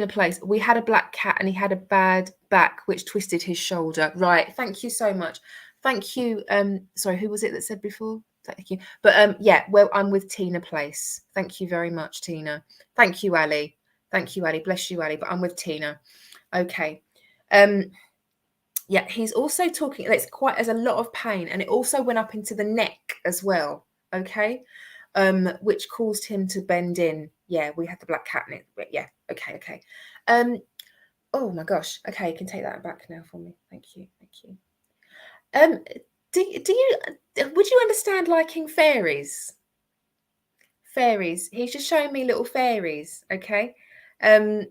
Place. We had a black cat and he had a bad back, which twisted his shoulder. Right. Thank you so much. Thank you. Sorry, who was it that said before? Thank you. But yeah, well, I'm with Tina Place. Thank you very much, Tina. Thank you, Ali. Thank you, Ali. Bless you, Ali. But I'm with Tina. Okay. Yeah, he's also talking. There's a lot of pain, and it also went up into the neck as well. Okay, which caused him to bend in. Yeah, we had the black cat in it. But yeah. Okay. Okay. Oh my gosh. Okay, you can take that back now for me. Thank you. Thank you. Would you understand liking fairies? Fairies. He's just showing me little fairies. Okay. And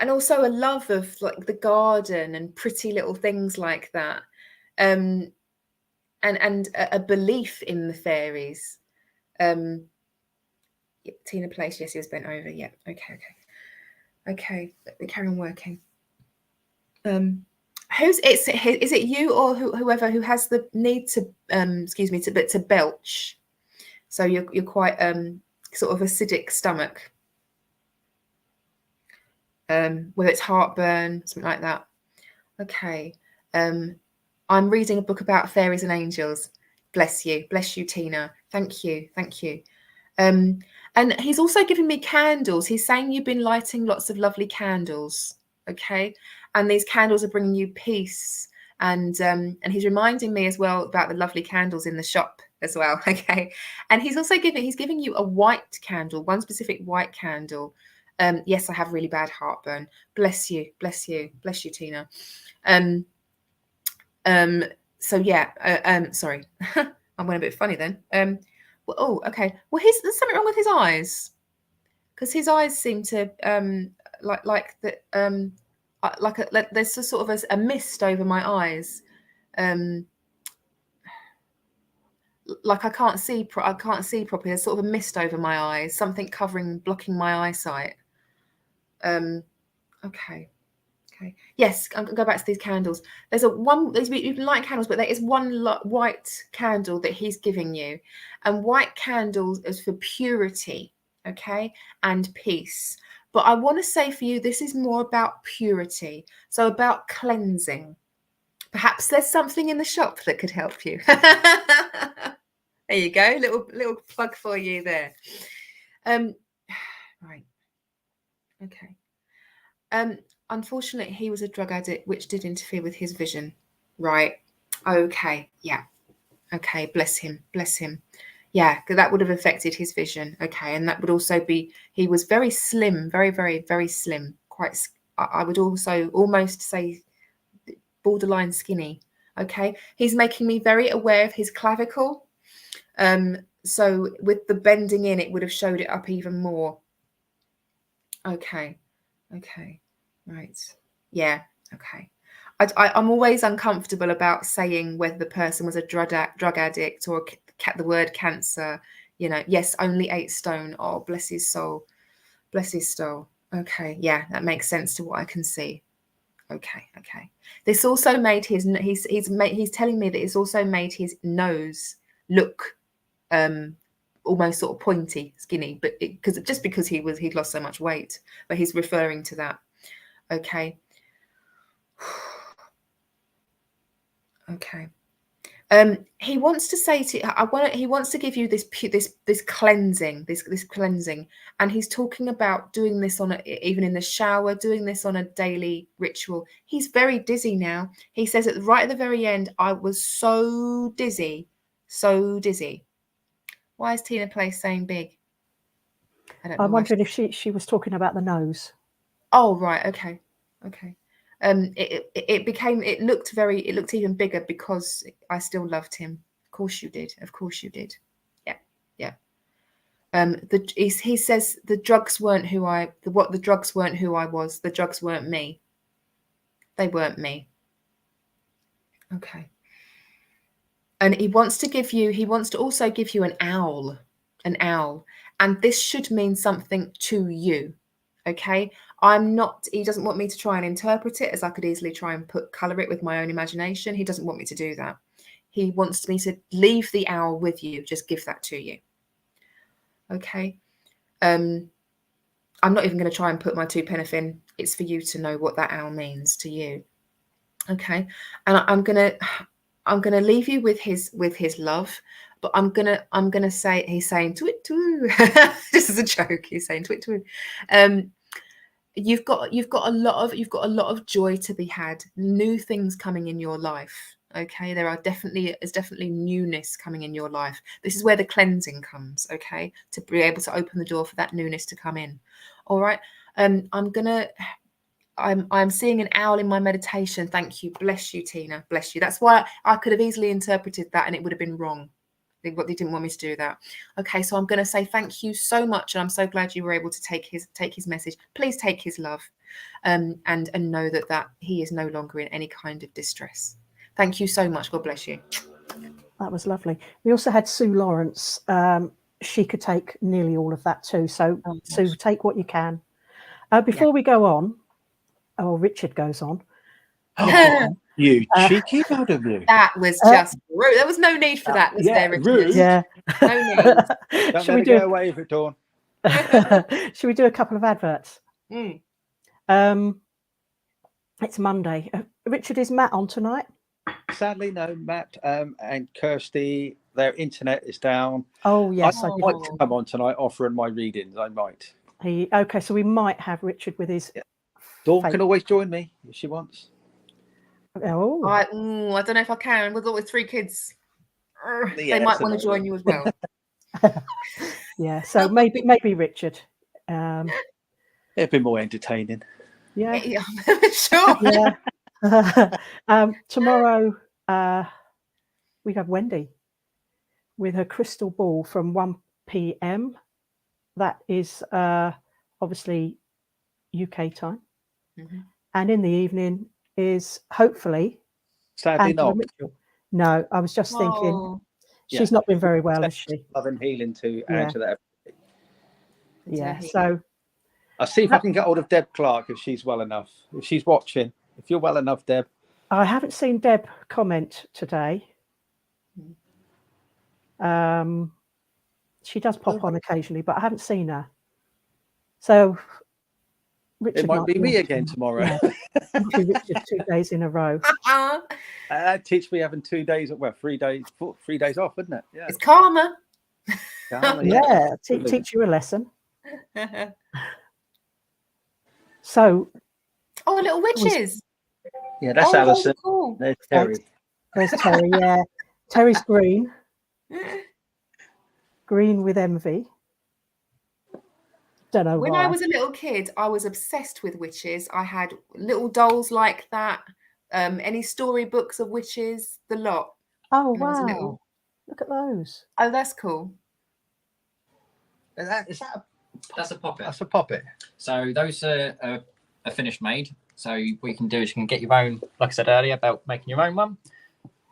also a love of like the garden and pretty little things like that. And a belief in the fairies. Yeah, Tina Place. Yes, he was bent over. Yeah. Okay. Okay. Let me carry on working. Is it you or whoever who has the need to to belch? So you're quite sort of acidic stomach. whether it's heartburn, something like that. Okay. I'm reading a book about fairies and angels. Bless you, Tina. Thank you. And he's also giving me candles. He's saying you've been lighting lots of lovely candles. Okay, and these candles are bringing you peace. And he's reminding me as well about the lovely candles in the shop as well. Okay, and he's also giving you a white candle, one specific white candle. Yes, I have really bad heartburn. Bless you, Tina. So yeah, sorry, I went a bit funny then. Well, oh, okay. Well, there's something wrong with his eyes, because his eyes seem to like there's a sort of a mist over my eyes, like I can't see properly. There's sort of a mist over my eyes, something blocking my eyesight. Okay. Yes, I'm gonna go back to these candles. You've been lighting candles, but there is one white candle that he's giving you, and white candles is for purity, okay, and peace. But I want to say for you, this is more about purity, so about cleansing. Perhaps there's something in the shop that could help you. There you go, little plug for you there. Right. Okay. Unfortunately, he was a drug addict, which did interfere with his vision. Right. Okay. Yeah. Okay. Bless him. Yeah, because that would have affected his vision. Okay. And that would also be, he was very slim, very, very, very slim. I would also almost say borderline skinny. Okay. He's making me very aware of his clavicle. So with the bending in, it would have showed it up even more. Okay. Right. Yeah. Okay. I'm always uncomfortable about saying whether the person was a drug addict or the word cancer. You know, yes, only 8 stone. Oh, bless his soul. Okay. Yeah, that makes sense to what I can see. Okay. This also made he's telling me that it's also made his nose look almost sort of pointy, skinny, but because he'd lost so much weight, but he's referring to that. Okay. Okay. He wants to say he wants to give you this cleansing, this cleansing, and he's talking about doing this even in the shower, doing this on a daily ritual. He's very dizzy now. He says right at the very end, I was so dizzy. Why is Tina Place saying big? I don't know. I'm wondering if she was talking about the nose. Oh, right. Okay. It looked even bigger because I still loved him. Of course you did. Yeah. He says the drugs weren't who I was. The drugs weren't me. They weren't me. Okay. And he wants to also give you an owl. And this should mean something to you. Okay. He doesn't want me to try and interpret it, as I could easily try and color it with my own imagination. He doesn't want me to do that. He wants me to leave the owl with you. Just give that to you. Okay. I'm not even going to try and put my 2 penneth in. It's for you to know what that owl means to you. Okay. And I'm gonna leave you with his love, but I'm gonna say he's saying twit twoo. This is a joke. He's saying twit twoo. You've got a lot of joy to be had. New things coming in your life. Okay, there's definitely newness coming in your life. This is where the cleansing comes. Okay, to be able to open the door for that newness to come in. All right. I'm seeing an owl in my meditation. Thank you. Bless you, Tina. Bless you. That's why I could have easily interpreted that and it would have been wrong. They didn't want me to do that. Okay, so I'm going to say thank you so much, and I'm so glad you were able to take his message. Please take his love, and know that he is no longer in any kind of distress. Thank you so much. God bless you. That was lovely. We also had Sue Lawrence. She could take nearly all of that too. So Sue, take what you can. Before we go on. Oh, Richard goes on. You cheeky out of you. That was just rude. There was no need for that, was there, Richard? Rude. Yeah. No need. Should we go away with it, Dawn? Should we do a couple of adverts? It's Monday. Richard, is Matt on tonight? Sadly, no. Matt and Kirsty, their internet is down. Oh yes, I I might did. come on tonight offering my readings. I might. Okay, so we might have Richard with his. Dawn can always join me if she wants. Oh, I don't know if I can. With 3 kids, Yeah, they might it's want to another join you as well. yeah. So maybe Richard. It'd be more entertaining. Yeah. Yeah, sure. Yeah. Tomorrow we have Wendy with her crystal ball from 1 p.m. That is obviously UK time. Mm-hmm. And in the evening is hopefully Sadly Angela not. Mitchell. No, I was just thinking she's not been very well, has she? Love and healing to Angela. Yeah. So I'll see if I can get hold of Deb Clark if she's well enough. If she's watching, if you're well enough, Deb. I haven't seen Deb comment today. She does pop on occasionally, but I haven't seen her. So Richard It might be me again tomorrow. Yeah. Richard 2 days in a row. That teach me having 2 days, 3 days, 3 days off, isn't it? Yeah. It's karma. Yeah, teach you a lesson. So, little witches. Yeah, that's Alison. Cool. There's Terry. There's Terry. Yeah, Terry's green. Green with envy. Don't know When why. I was a little kid, I was obsessed with witches. I had little dolls like that. Any storybooks of witches, the lot. Oh wow! Look at those. Oh, that's cool. That's a poppet. That's a poppet. So those are finished made. So what you can do is you can get your own, like I said earlier, about making your own one.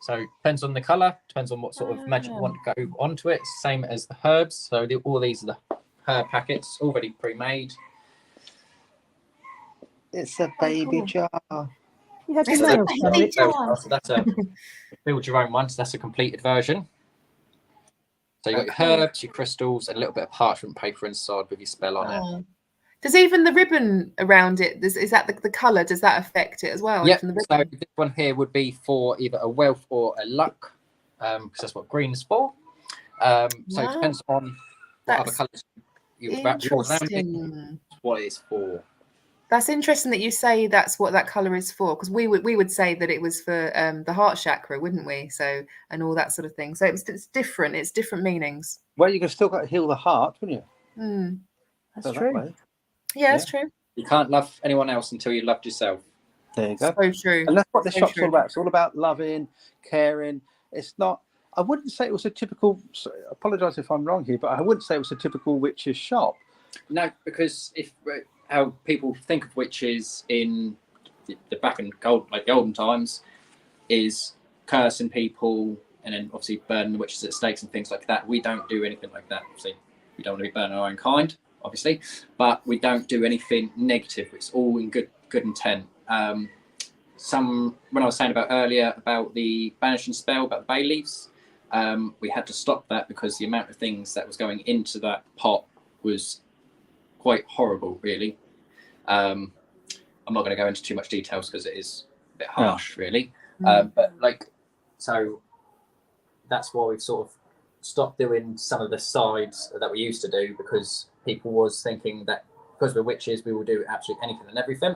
So it depends on the colour, depends on what sort of magic you want to go onto it. Same as the herbs. So all these are the herb packets already pre-made. It's a baby jar. You had your nails done, Richard. So that's a build your own one. So that's a completed version. So you've got your herbs, your crystals, and a little bit of parchment paper inside with your spell on it. Does even the ribbon around it, is that the colour, does that affect it as well? Yeah, so this one here would be for either a wealth or a luck, because that's what green is for. So it depends on what other colours you've wrapped yours around it, what it's for. That's interesting that you say that's what that colour is for, because we would say that it was for the heart chakra, wouldn't we? So, and all that sort of thing. So it's different. It's different meanings. Well, you can still got to heal the heart, wouldn't you? That's true. Yeah, that's true. You can't love anyone else until you loved yourself. There you go. So true. And that's what the shop's all about. It's all about loving, caring. It's not. I wouldn't say it was a typical. Apologise if I'm wrong here, but I wouldn't say it was a typical witch's shop. No, because how people think of witches in the back in the olden times is cursing people and then obviously burning the witches at stakes and things like that. We don't do anything like that. Obviously, we don't want to be burning our own kind, obviously, but we don't do anything negative. It's all in good intent. When I was saying about earlier about the banishing spell about the bay leaves, we had to stop that because the amount of things that was going into that pot was quite horrible, really. I'm not going to go into too much details because it is a bit harsh, really. But so that's why we've sort of stopped doing some of the sides that we used to do, because people was thinking that because we're witches, we will do absolutely anything and everything.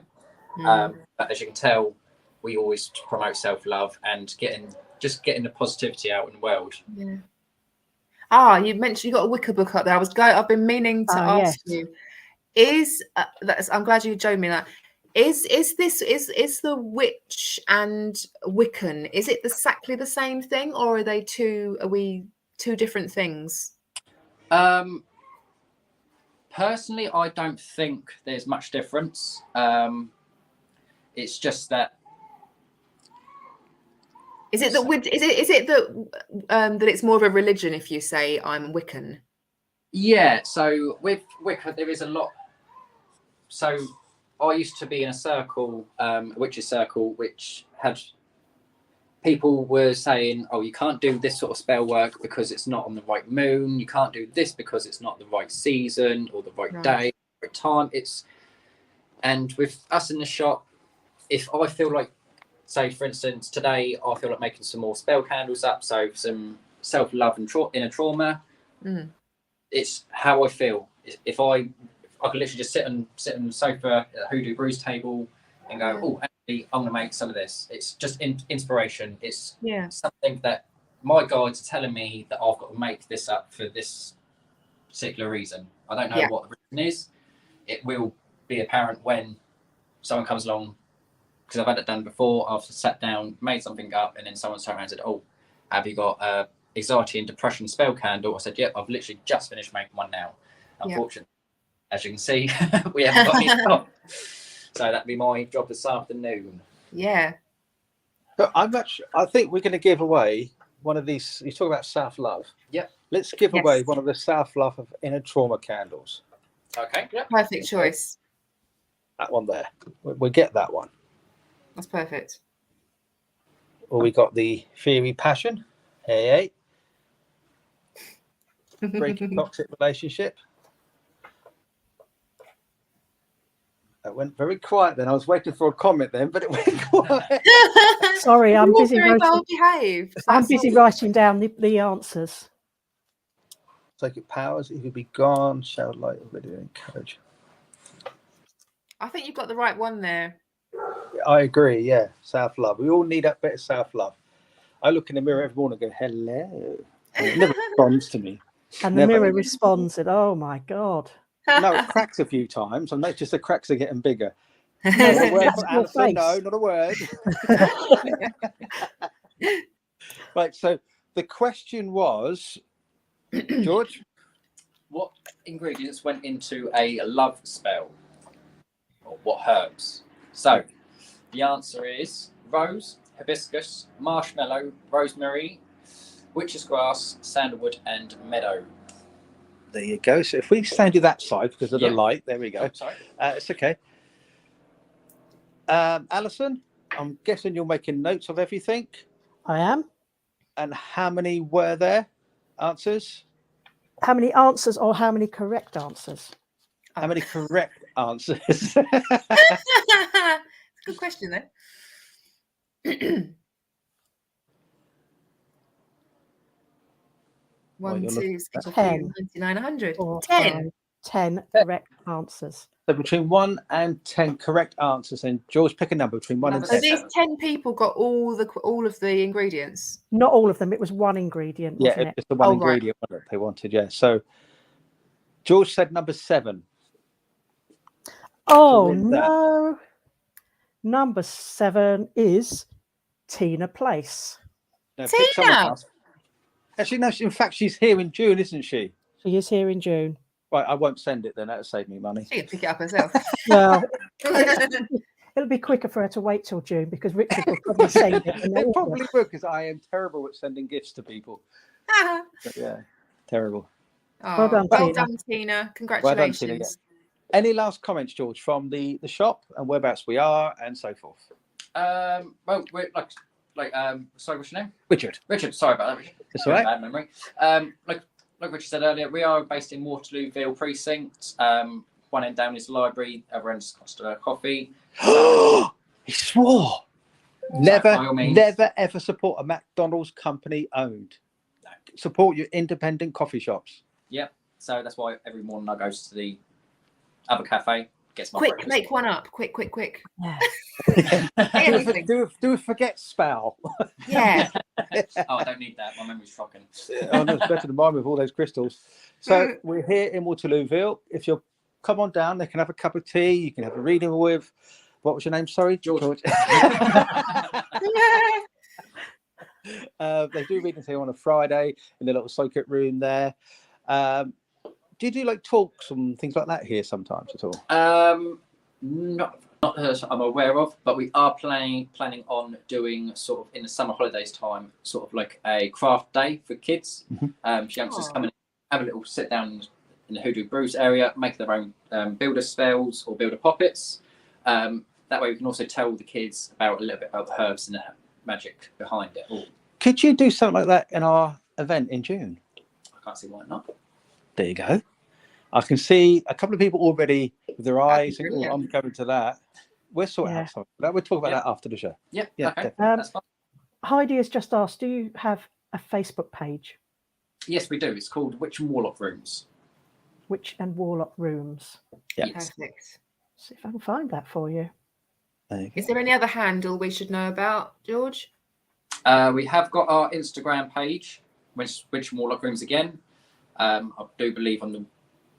But as you can tell, we always promote self-love and getting the positivity out in the world. Yeah. You mentioned you got a Wicca book up there. I've been meaning to ask you. I'm glad you showed me that. Is the witch and Wiccan, is it exactly the same thing, or are we two different things? Personally, I don't think there's much difference. It's just that. Is it that it's more of a religion if you say I'm Wiccan? Yeah. So with Wicca, there is a lot. So I used to be in a circle, a witches circle, which had people were saying, "Oh, you can't do this sort of spell work because it's not on the right moon. You can't do this because it's not the right season or the right day, right time." And with us in the shop, if I feel like, say for instance, today I feel like making some more spell candles up, so some self-love and inner trauma. It's how I feel. If I could literally just sit on the sofa at a Hoodoo Brews table and go, oh, actually, I'm going to make some of this. It's just inspiration. It's something that my guides are telling me that I've got to make this up for this particular reason. I don't know what the reason is. It will be apparent when someone comes along, because I've had it done before. I've sat down, made something up, and then someone turned around and said, oh, have you got anxiety and depression spell candle? I said, yep, I've literally just finished making one now. Unfortunately, as you can see, we haven't got any stock. So that'd be my job this afternoon. Yeah. But I think we're going to give away one of these. You talk about self-love. Yep. Let's give away one of the self-love of inner trauma candles. Okay. Yep. Perfect choice. That one there. We'll get that one. That's perfect. Or we got the Theory Passion. Hey. Breaking toxic relationship. That went very quiet then. I was waiting for a comment then, but it went quiet. Sorry, I'm busy very writing. well behaved. I'm busy writing down the answers. Psychic powers, it could be gone. Shower light, already encourage. I think you've got the right one there. I agree. Yeah, self-love. We all need that bit of self-love. I look in the mirror every morning and go, hello. And it never responds to me. And the mirror responds and, oh my God. No, it cracks a few times. I noticed the cracks are getting bigger. Not a word from Alison. No, not a word. Right, so the question was, George? What ingredients went into a love spell? Or what herbs? So the answer is rose, hibiscus, marshmallow, rosemary, witch's grass, sandalwood, and meadow. There you go. So if we stand to that side because of the light, there we go. Oh, sorry. It's okay. Alison, I'm guessing you're making notes of everything. I am. And how many were there? Answers? How many answers or how many correct answers? How many correct answers? Good question, then. 1, 2, 6, 10, 99, 100. 10. 10 correct answers. So between 1 and 10 correct answers, and George, pick a number between 1 and 10. So these 10 people got all of the ingredients. Not all of them. It was one ingredient, wasn't it? Just the one ingredient that they wanted. Yeah. So George said number 7. Oh no! Number 7 is Tina Place. No, Tina. Actually, no. In fact, she's here in June, isn't she? She is here in June. Right, I won't send it then. That'll save me money. She can pick it up herself. Well, it'll be quicker for her to wait till June because Richard will probably send it. It probably will because I am terrible at sending gifts to people. But yeah, terrible. Oh, well done, Tina. Congratulations. Well done, Tina, yeah. Any last comments, George, from the shop and whereabouts we are and so forth? Well, we're sorry, what's your name? Richard. Richard, sorry about that, Richard. That's all right. Bad memory. Like Richard said earlier, we are based in Waterlooville Precinct. One end down is the library, other end is Costa Coffee. He swore. Never ever support a McDonald's company owned. Support your independent coffee shops. Yep. So that's why every morning I go to the other cafe, gets my quick, breakfast. make one up. Quick. Yeah. do a forget spell. Yeah. Oh, I don't need that. My memory's shocking. Oh, no, it's better than mine with all those crystals. So we're here in Waterlooville. If you'll come on down, they can have a cup of tea. You can have a reading with. What was your name? Sorry, George. They do readings here on a Friday in the little psychic room there. Do you do like talks and things like that here sometimes at all? Not that I'm aware of, but we are planning on doing sort of in the summer holidays time, sort of like a craft day for kids. Youngsters come and have a little sit down in the Hoodoo Brews area, make their own builder spells or builder poppets. That way we can also tell the kids about a little bit about the herbs and the magic behind it all. Could you do something like that in our event in June? I can't see why not. There you go. I can see a couple of people already with their That'd be eyes. brilliant. I'm going to that. We'll sort Yeah. out something. We'll talk about Yeah. that after the show. Yep. Yeah, Okay. definitely. That's fine. Heidi has just asked, do you have a Facebook page? Yes, we do. It's called Witch and Warlock Rooms. Witch and Warlock Rooms. Yeah. Yes. Perfect. See if I can find that for you. There you go. Is there any other handle we should know about, George? We have got our Instagram page, Witch and Warlock Rooms again. I do believe on the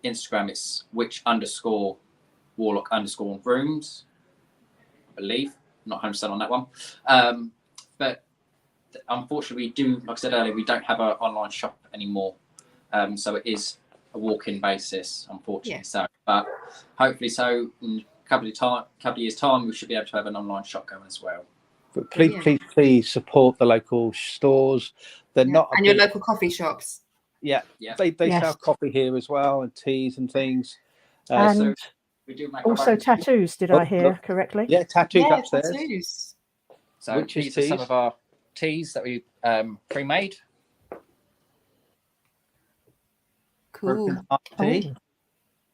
Instagram it's witch_warlock_rooms. I believe. I'm not 100% on that one. But unfortunately, like I said earlier, we don't have an online shop anymore. So it is a walk-in basis, unfortunately. Yeah. So, but hopefully, so in a couple of years' time, we should be able to have an online shop going as well. But please support the local stores. They're not. And your local coffee shops. Yeah. Yeah. They Yes. sell coffee here as well, and teas and things. And so we do make our also own- tattoos, did Oh, I hear correctly? Yeah, tattoos upstairs. Tattoos. So Which is these are some teas? of our teas that we pre-made. Cool. Broken Heart tea.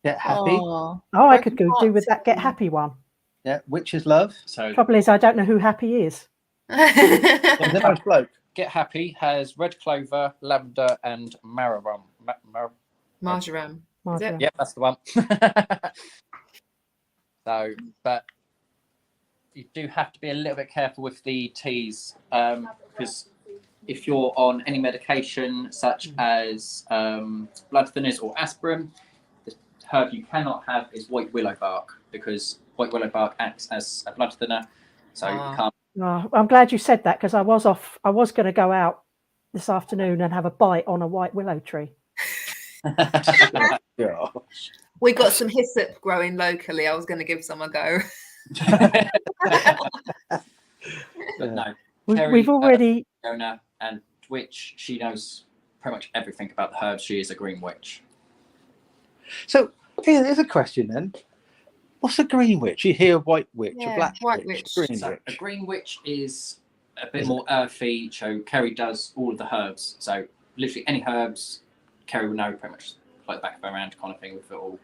Get happy. Oh, Oh, I Broken could go do Heart with that Get tea. Happy one. Yeah, witch's love. So Trouble is, I don't know who Happy is. He's a nice bloke. Get Happy has red clover, lavender, and marjoram. Marjoram. Is it? Marjoram. Yep, that's the one. So, but you do have to be a little bit careful with the teas because if you're on any medication such as blood thinners or aspirin, the herb you cannot have is white willow bark because white willow bark acts as a blood thinner. So you can't. Oh, I'm glad you said that because I was going to go out this afternoon and have a bite on a white willow tree. Yeah. We got some hyssop growing locally. I was going to give some a go. But no, We've Kerry, already. Fiona and Witch, she knows pretty much everything about the herbs. She is a green witch. So here's a question then. What's a green witch? You hear white witch, a Yeah, black white witch, witch. green So witch. a green witch is a bit more earthy. So Kerry does all of the herbs. So literally any herbs, Kerry will know pretty much like the back of her hand kind of thing with it all.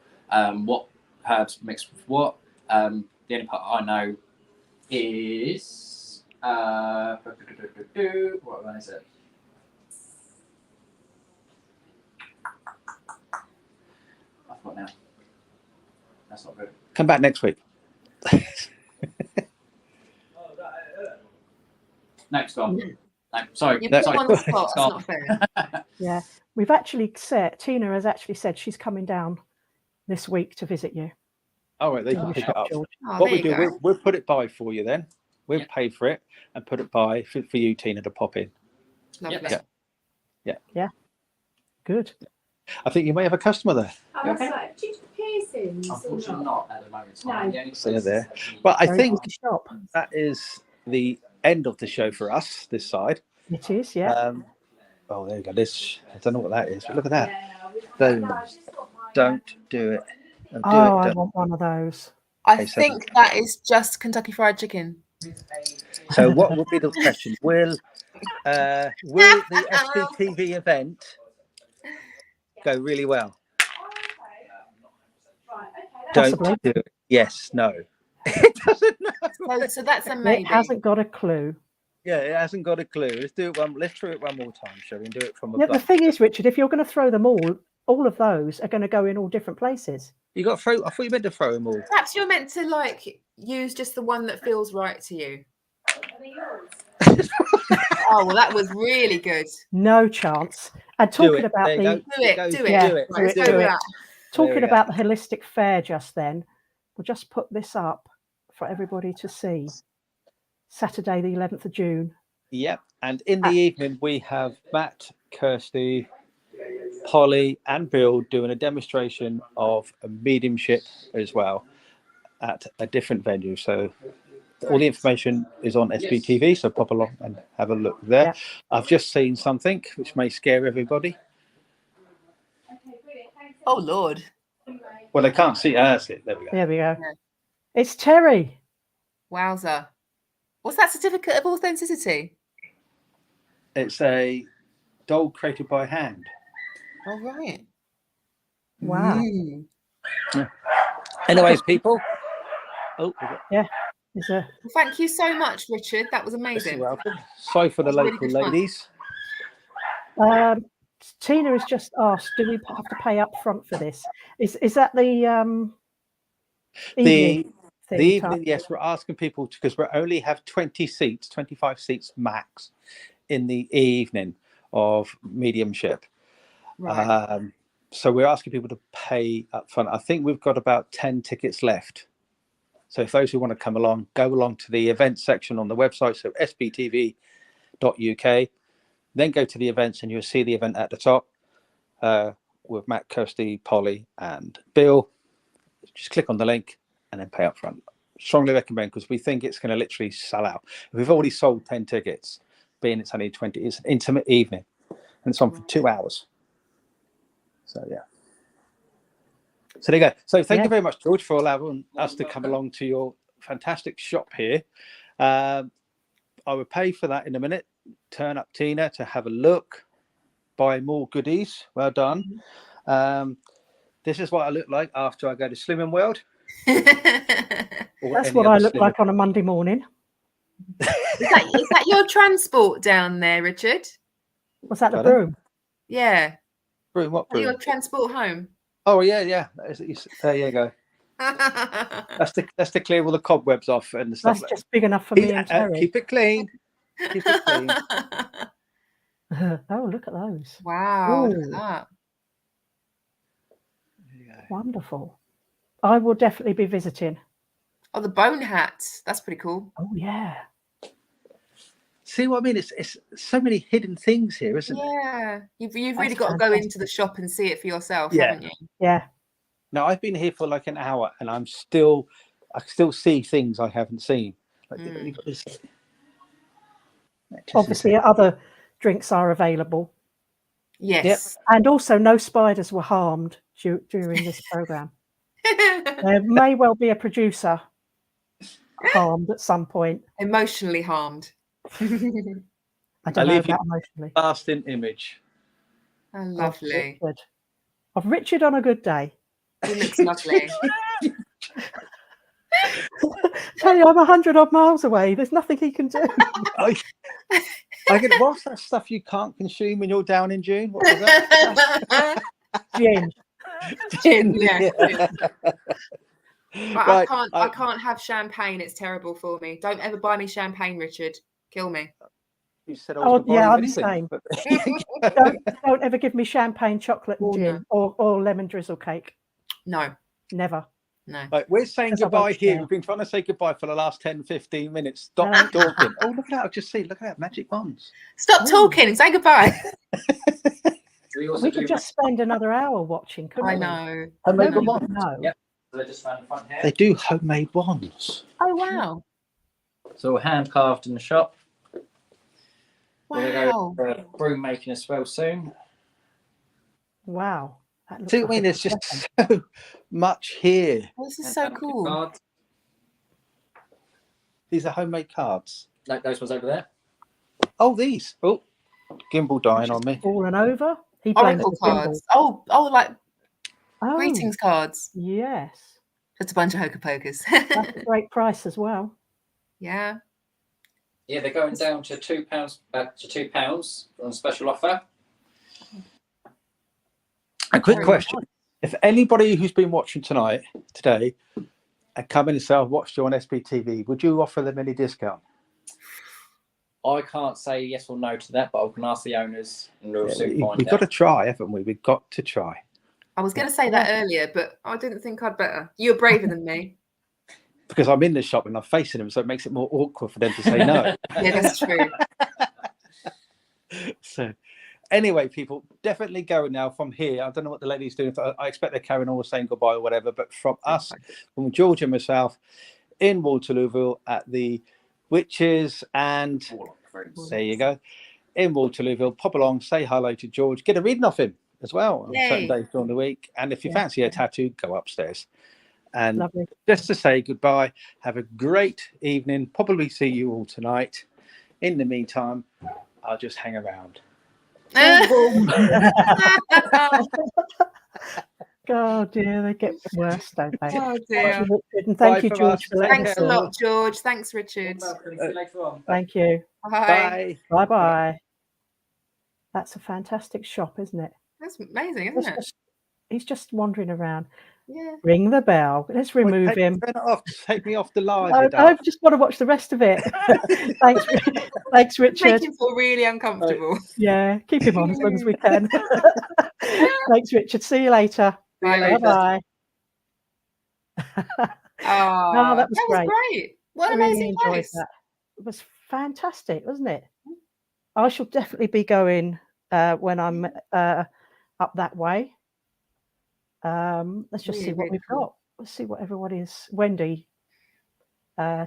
What herbs mixed with what. The only part I know is what one is it? I forgot now. That's not good. Come back next week. No, it's gone. No, sorry. You No, put sorry. one on the spot. It's That's gone. not fair. Yeah, we've actually said, Tina has actually said she's coming down this week to visit you. All right, they in can your pick it shop, up. George. Oh, What there we you do, go. we'll put it by for you then. We'll Yeah. pay for it and put it by for you, Tina, to pop in. Lovely. Yeah. Good. I think you may have a customer there. Oh, that's right. Do you do piercings? or Unfortunately, not at the moment. No. The only So place there. that we- Well, I Very think good shop. that is the end of the show for us this side. It is, yeah. Oh, there you go. This, I don't know what that is, but look at that. Yeah, we- Don't- no, I've just got my- Don't do it. Don't do Oh, it. I Don't. want one of those. I Okay, so- think that is just Kentucky Fried Chicken. So what will be the question? Will the SPtv event go really well? Right, okay, Don't Possibly. do it. Yes, no. It doesn't know. So that's a maybe. It hasn't got a clue. Yeah, it hasn't got a clue. Let's do it one. Let's try it one more time, shall we? And do it from Yeah, above. the thing is, Richard, if you're going to throw them all of those are going to go in all different places. You got to throw. I thought you meant to throw them all. Perhaps you're meant to like use just the one that feels right to you. are they yours? Oh well, that was really good. No chance. And Do talking it. about There you the go. Do it. Go, Do it. Yeah, do it. Right, let's do go it, with do it. that. talking we go. about the holistic fair just then, we'll just put this up for everybody to see. Saturday, the 11th of June. Yep. And in the evening, we have Matt, Kirsty, Holly, and Bill doing a demonstration of a mediumship as well at a different venue. So all the information is on SPtv, so pop along and have a look there. Yeah. I've just seen something which may scare everybody. Okay, brilliant. Thanks. Oh Lord. Well, they can't see. That's it. There we go. There we go. Yeah. It's Terry. Wowza. What's that certificate of authenticity? It's a doll created by hand. Oh right. Wow. Mm. Anyways, people. Oh, Is a Well, thank you so much, Richard. That was you're amazing. welcome. Sorry for the That's really local good fun. ladies. Tina has just asked, do we have to pay up front for this? Is that the evening The thing evening, type? yes, we're asking people because we only have 20 seats, 25 seats max in the evening of mediumship. Right. So we're asking people to pay up front. I think we've got about 10 tickets left. So if those who want to come along, go along to the events section on the website, so sptv.uk, then go to the events and you'll see the event at the top with Matt, Kirsty, Polly and Bill. Just click on the link and then pay up front. Strongly recommend, because we think it's going to literally sell out. We've already sold 10 tickets, being it's only 20. It's an intimate evening and it's on for 2 hours. So yeah. So there you go. So thank you very much, George, for allowing us to come along to your fantastic shop here. I will pay for that in a minute. Turn up Tina to have a look, buy more goodies. Well done. This is what I look like after I go to Slimming World. That's what I look like on a Monday morning. Is that your transport down there, Richard? Was that the Pardon? broom? Yeah. Broom, what broom? Your transport home. Oh yeah. There you go. That's to clear all the cobwebs off and stuff. That's just big enough for me and Terry. Keep it clean. Keep it clean. Oh, look at those. Wow, look Ooh. at that. Wonderful. I will definitely be visiting. Oh, the bone hats. That's pretty cool. Oh, yeah. See what I mean? It's so many hidden things here, isn't it? Yeah. You've really That's got to go fantastic. into the shop and see it for yourself, Yeah. haven't you? Yeah. Now I've been here for like an hour and I still see things I haven't seen. Like, you've got this. Obviously, other drinks are available. Yes. And also, no spiders were harmed during this program. There may well be a producer harmed at some point. Emotionally harmed. I don't know about emotionally. Lasting image. Oh, lovely. Good. Of Richard on a good day. He looks lovely. Tell you, I'm 100 odd miles away. There's nothing he can do. What's that stuff you can't consume when you're down in June? What was that? Gin. Gin, yeah. Right, I can't have champagne. It's terrible for me. Don't ever buy me champagne, Richard. Kill me. You said I was I'm the same. Don't ever give me champagne, chocolate, and gin, or lemon drizzle cake. No. Never. No. Right, we're saying goodbye here. We've been trying to say goodbye for the last 10, 15 minutes. Stop talking. Oh, look at that. I've just seen. Look at that. Magic wands. Stop talking and say goodbye. We could just spend another hour watching, couldn't we? I know. Homemade wands. Yep. So just found the front here. They do homemade wands. Oh, wow. So hand carved in the shop. Wow. We're going to go for broom making as well soon. Wow. See what I mean? There's just so much here. Oh, this is so cool. Cards. These are homemade cards. Like those ones over there. Oh, these. Oh, gimbal dying on me. Fallen over. He blames Oracle the gimbal. cards. Oh, like greetings cards. Yes. Just a bunch of hocus pocus. That's a great price as well. Yeah. Yeah, they're going down to £2, £2 on special offer. A quick question. If anybody who's been watching today, and come in and say, I've watched you on SPtv, would you offer them any discount? I can't say yes or no to that, but I can ask the owners and we'll soon find out. We've got to try, haven't we? We've got to try. I was going to say that earlier, but I didn't think I'd better. You're braver than me. Because I'm in the shop and I'm facing them, so it makes it more awkward for them to say no. Yeah, that's true. So, anyway, people, definitely go now from here. I don't know what the lady's doing. I expect they're carrying on saying goodbye or whatever, but from us, from George and myself, in Waterlooville at the Witches and there you go, in Waterlooville, pop along, say hello to George, get a reading off him as well on certain days during the week. And if you fancy a tattoo, go upstairs. And just to say goodbye, have a great evening. Probably see you all tonight. In the meantime, I'll just hang around. Oh dear, they get worse, don't they? Oh Thank dear. you, Richard, and thank Bye you, from George, us. for letting Take Thanks us a care, in. all. lot, George. Thanks, Richard. Welcome. See you later on. Thank you. Bye. Bye. Bye bye. That's a fantastic shop, isn't it? That's amazing, It's isn't it? just- he's just wandering around. Yeah. Ring the bell. Let's remove him. Turn it off. Take me off the live. I you daft. just want to watch the rest of it. Thanks, thanks, Make Richard. him feel really uncomfortable. Yeah, keep him on as long as we can. Thanks, Richard. See you later. See you Bye, later. Bye bye. Oh, that was great. great. What I an really amazing enjoyed place. that. It was fantastic, wasn't it? I shall definitely be going when I'm up that way. Let's just Really, see what really we've cool. got. Let's see what everybody is. Wendy,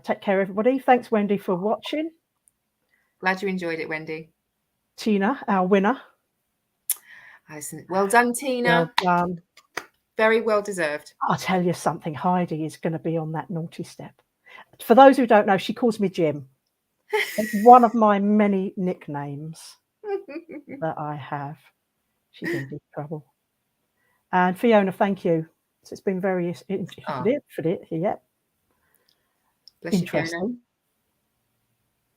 take care, everybody. Thanks, Wendy, for watching. Glad you enjoyed it, Wendy. Tina, our winner. Alison, well done, Tina. Well done. Very well deserved. I'll tell you something. Heidi is going to be on that naughty step. For those who don't know, she calls me Jim. It's one of my many nicknames that I have. She's in big trouble. And Fiona, thank you. So it's been very Oh. yeah, Bless you, Fiona. interesting.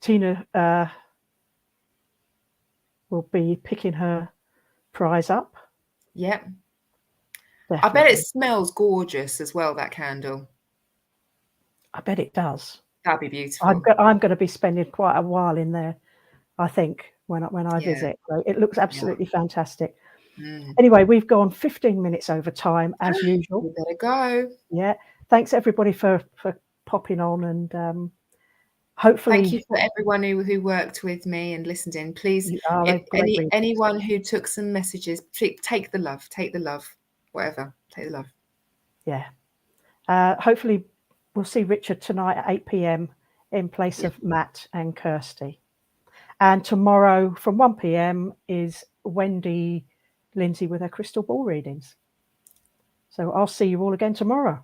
Tina will be picking her prize up. Yep. I Definitely. bet it smells gorgeous as well, that candle. I bet it does. That'd be beautiful. I'm going to be spending quite a while in there, I think, when I Yeah. visit. So it looks absolutely fantastic. Mm. Anyway, we've gone 15 minutes over time as usual. We better go. Yeah. Thanks everybody for popping on, and hopefully Thank you for everyone who worked with me and listened in. Please, you are a great reader. anyone who took some messages, take the love, whatever, take the love. Yeah. Hopefully we'll see Richard tonight at 8 p.m. in place of Matt and Kirsty. And tomorrow from 1 p.m. is Wendy Lindsay with her crystal ball readings. So I'll see you all again tomorrow.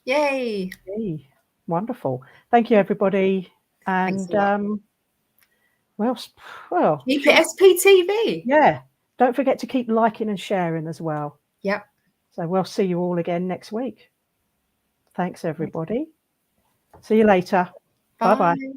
Yay. Yay. Wonderful. Thank you, everybody. And well, Keep it SPtv. yeah. Don't forget to keep liking and sharing as well. Yep. So we'll see you all again next week. Thanks, everybody. See you later. Bye-bye. Bye.